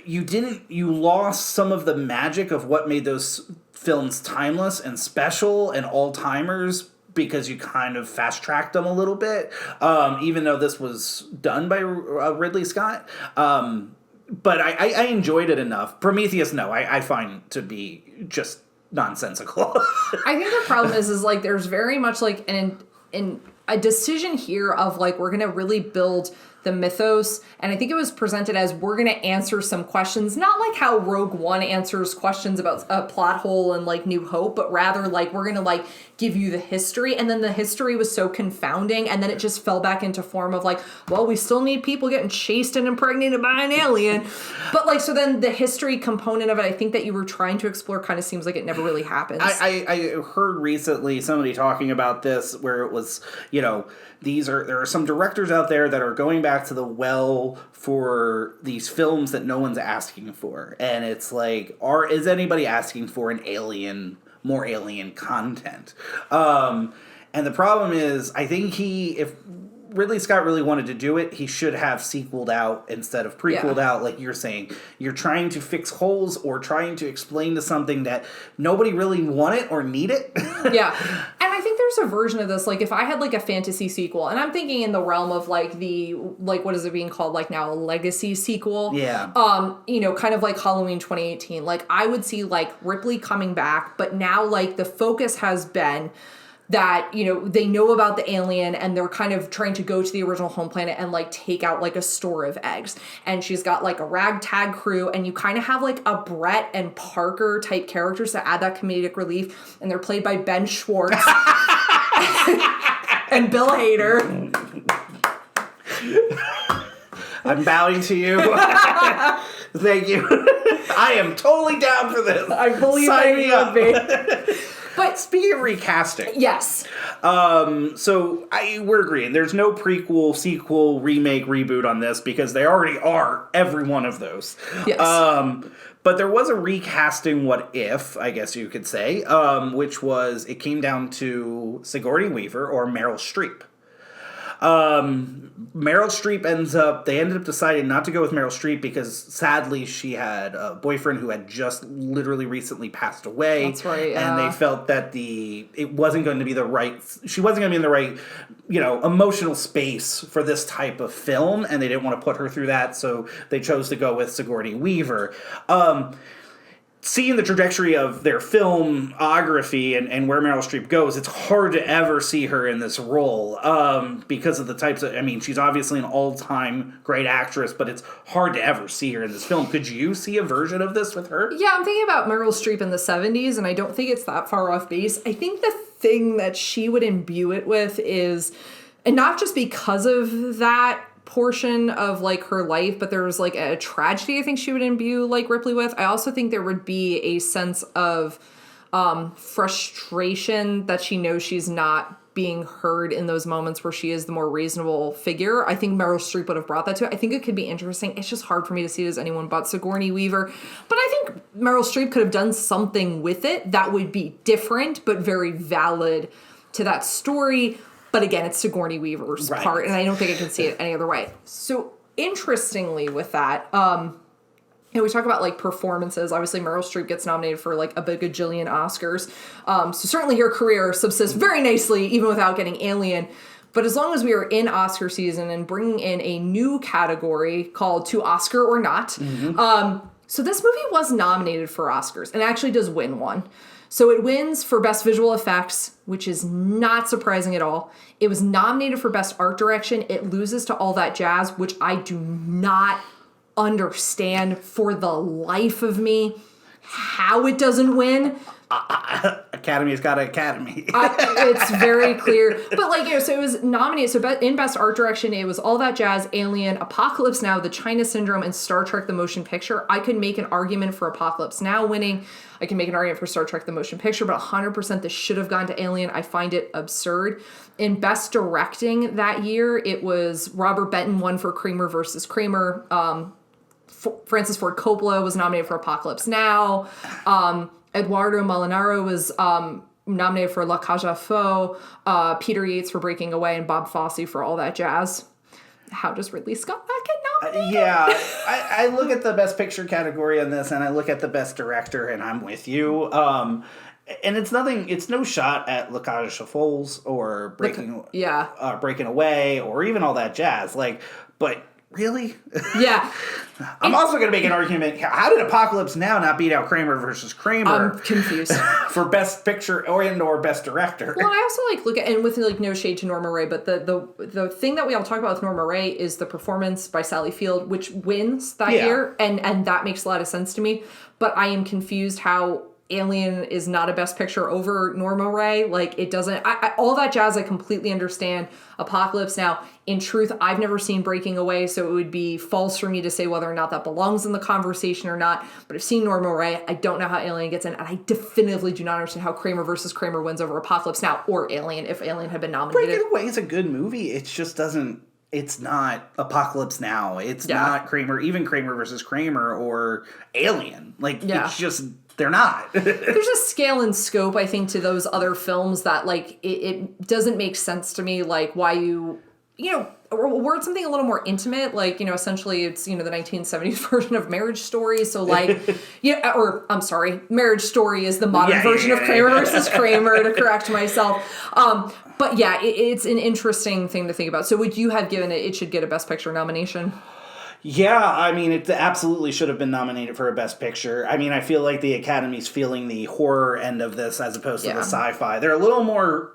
you lost some of the magic of what made those films timeless and special and all-timers, because you kind of fast-tracked them a little bit, even though this was done by Ridley Scott. But I enjoyed it enough. Prometheus, no, I find to be just nonsensical. I think the problem is like there's very much like a decision here of like we're going to really build the mythos, and I think it was presented as we're going to answer some questions, not like how Rogue One answers questions about a plot hole and like New Hope, but rather like we're going to like give you the history, and then the history was so confounding, and then it just fell back into form of like, well, we still need people getting chased and impregnated by an alien, but like so then the history component of it, I think that you were trying to explore, kind of seems like it never really happens. I heard recently somebody talking about this where it was, there are some directors out there that are going back to the well for these films that no one's asking for. And it's like, is anybody asking for more alien content? And the problem is, I think if Ridley Scott really wanted to do it, he should have sequeled out instead of prequeled out, like you're saying. You're trying to fix holes or trying to explain to something that nobody really wanted or needed. Yeah. And I think there's a version of this, like if I had like a fantasy sequel, and I'm thinking in the realm of like what is it being called like now, a legacy sequel? Yeah. Kind of like Halloween 2018. Like I would see like Ripley coming back, but now like the focus has been that, they know about the alien and they're kind of trying to go to the original home planet and like take out like a store of eggs. And she's got like a ragtag crew, and you kind of have like a Brett and Parker type characters to add that comedic relief. And they're played by Ben Schwartz and Bill Hader. I'm bowing to you. Thank you. I am totally down for this. I believe I would be. But speaking of recasting, yes. So we're agreeing. There's no prequel, sequel, remake, reboot on this because they already are every one of those. Yes. But there was a recasting what if, I guess you could say, which was, it came down to Sigourney Weaver or Meryl Streep. Meryl Streep they ended up deciding not to go with Meryl Streep because sadly she had a boyfriend who had just literally recently passed away. That's right, yeah. And they felt that she wasn't going to be in the right, emotional space for this type of film, and they didn't want to put her through that, so they chose to go with Sigourney Weaver. Seeing the trajectory of their filmography and where Meryl Streep goes, it's hard to ever see her in this role because of the types of... she's obviously an all-time great actress, but it's hard to ever see her in this film. Could you see a version of this with her? Yeah, I'm thinking about Meryl Streep in the 70s, and I don't think it's that far off base. I think the thing that she would imbue it with is... And not just because of that portion of like her life, but there was like a tragedy I think she would imbue like Ripley with. I also think there would be a sense of frustration that she knows she's not being heard in those moments where she is the more reasonable figure. I think Meryl Streep would have brought that to it. I think it could be interesting. It's just hard for me to see it as anyone but Sigourney Weaver. But I think Meryl Streep could have done something with it that would be different but very valid to that story. But again, it's Sigourney Weaver's part, and I don't think I can see it any other way. So interestingly with that, we talk about like performances. Obviously, Meryl Streep gets nominated for like a bajillion Oscars. So certainly her career subsists very nicely, even without getting Alien. But as long as we are in Oscar season and bringing in a new category called To Oscar or Not, so this movie was nominated for Oscars and actually does win one. So it wins for Best Visual Effects, which is not surprising at all. It was nominated for Best Art Direction. It loses to All That Jazz, which I do not understand for the life of me how it doesn't win. Academy's got an Academy. It's very clear. But so it was nominated. So in Best Art Direction, it was All That Jazz, Alien, Apocalypse Now, The China Syndrome, and Star Trek The Motion Picture. I could make an argument for Apocalypse Now winning. I can make an argument for Star Trek The Motion Picture, but 100% this should have gone to Alien. I find it absurd. In Best Directing that year, it was Robert Benton won for Kramer versus Kramer. Francis Ford Coppola was nominated for Apocalypse Now. Eduardo Molinaro was nominated for La Cage aux Folles. Peter Yates for Breaking Away, and Bob Fosse for All That Jazz. How does Ridley Scott not get nominated? Yeah, I look at the Best Picture category on this, and I look at the Best Director, and I'm with you. And it's no shot at La Cage aux Folles or Breaking Away or even All That Jazz. But really? Yeah. I'm also going to make an argument. How did Apocalypse Now not beat out Kramer versus Kramer? I'm confused. For Best Picture or Best Director. Well, I also look at, and with no shade to Norma Rae, but the thing that we all talk about with Norma Rae is the performance by Sally Field, which wins that year, and that makes a lot of sense to me. But I am confused how Alien is not a Best Picture over Norma Rae. It doesn't. All That Jazz I completely understand. Apocalypse Now, in truth, I've never seen Breaking Away, so it would be false for me to say whether or not that belongs in the conversation or not. But I've seen Norma Rae. I don't know how Alien gets in, and I definitively do not understand how Kramer versus Kramer wins over Apocalypse Now or Alien if Alien had been nominated. Breaking Away is a good movie. It just doesn't. It's not Apocalypse Now. It's not Kramer, even Kramer versus Kramer or Alien. It's just. They're not. There's a scale and scope, I think, to those other films that, it doesn't make sense to me, why or something a little more intimate, essentially it's, the 1970s version of Marriage Story, so, I'm sorry, Marriage Story is the modern version of Kramer versus Kramer, to correct myself. But yeah, it's an interesting thing to think about. So would you have given it should get a Best Picture nomination? Yeah, I mean, it absolutely should have been nominated for a Best Picture. I mean, I feel like the Academy's feeling the horror end of this as opposed to the sci-fi. They're a little more,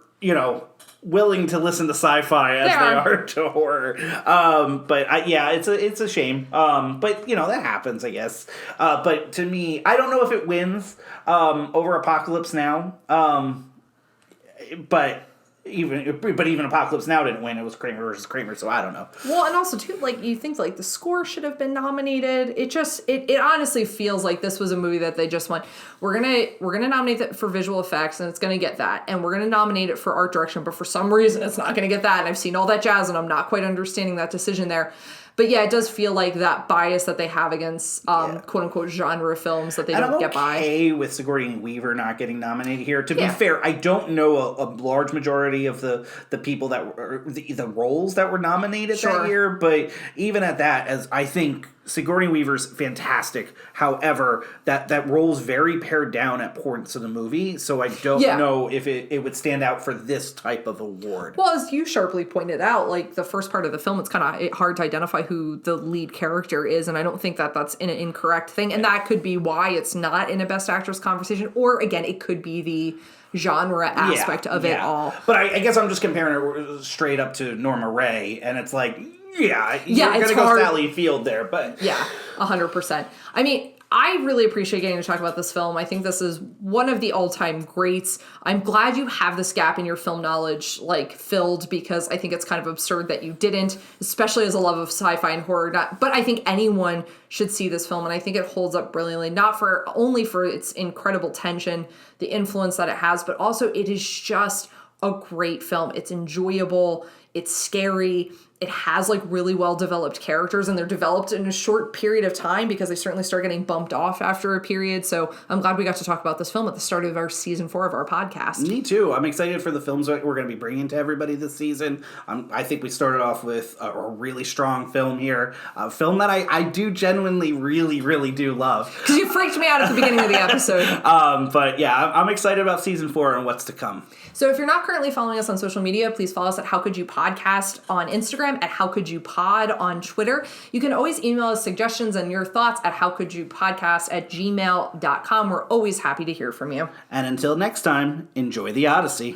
willing to listen to sci-fi as they are to horror. It's a shame. But, that happens, I guess. But to me, I don't know if it wins over Apocalypse Now. But even Apocalypse Now didn't win. It was Kramer versus Kramer, so I don't know. Well, and also too, you think the score should have been nominated. It honestly feels like this was a movie that they just went, we're gonna nominate it for visual effects, and it's gonna get that, and we're gonna nominate it for art direction, but for some reason it's not gonna get that. And I've seen All That Jazz, and I'm not quite understanding that decision there. But yeah, it does feel like that bias that they have against quote unquote genre films that they don't get by. I'm okay with Sigourney Weaver not getting nominated here. To be fair, I don't know a large majority of the people that were the roles that were nominated that year, but even at that, as I think Sigourney Weaver's fantastic. However, that role's very pared down at points of the movie, so I don't know if it would stand out for this type of award. Well, as you sharply pointed out, the first part of the film, it's kind of hard to identify who the lead character is, and I don't think that that's an incorrect thing, and that could be why it's not in a Best Actress conversation, or again, it could be the genre aspect of it all. But I guess I'm just comparing it straight up to Norma Rae, and it's you're going to go Sally Field there, but... Yeah, 100%. I mean, I really appreciate getting to talk about this film. I think this is one of the all-time greats. I'm glad you have this gap in your film knowledge, filled, because I think it's kind of absurd that you didn't, especially as a love of sci-fi and horror. But I think anyone should see this film, and I think it holds up brilliantly, not only for its incredible tension, the influence that it has, but also it is just a great film. It's enjoyable. It's scary. It has really well developed characters, and they're developed in a short period of time because they certainly start getting bumped off after a period. So I'm glad we got to talk about this film at the start of our season 4 of our podcast. Me too. I'm excited for the films that we're going to be bringing to everybody this season. I think we started off with a really strong film here, a film that I do genuinely really, really do love. Because you freaked me out at the beginning of the episode. But yeah, I'm excited about season 4 and what's to come. So if you're not currently following us on social media, please follow us at How Could You Pod Podcast on Instagram, at howcouldyoupod on Twitter. You can always email us suggestions and your thoughts at howcouldyoupodcast@gmail.com. We're always happy to hear from you. And until next time, enjoy the Odyssey.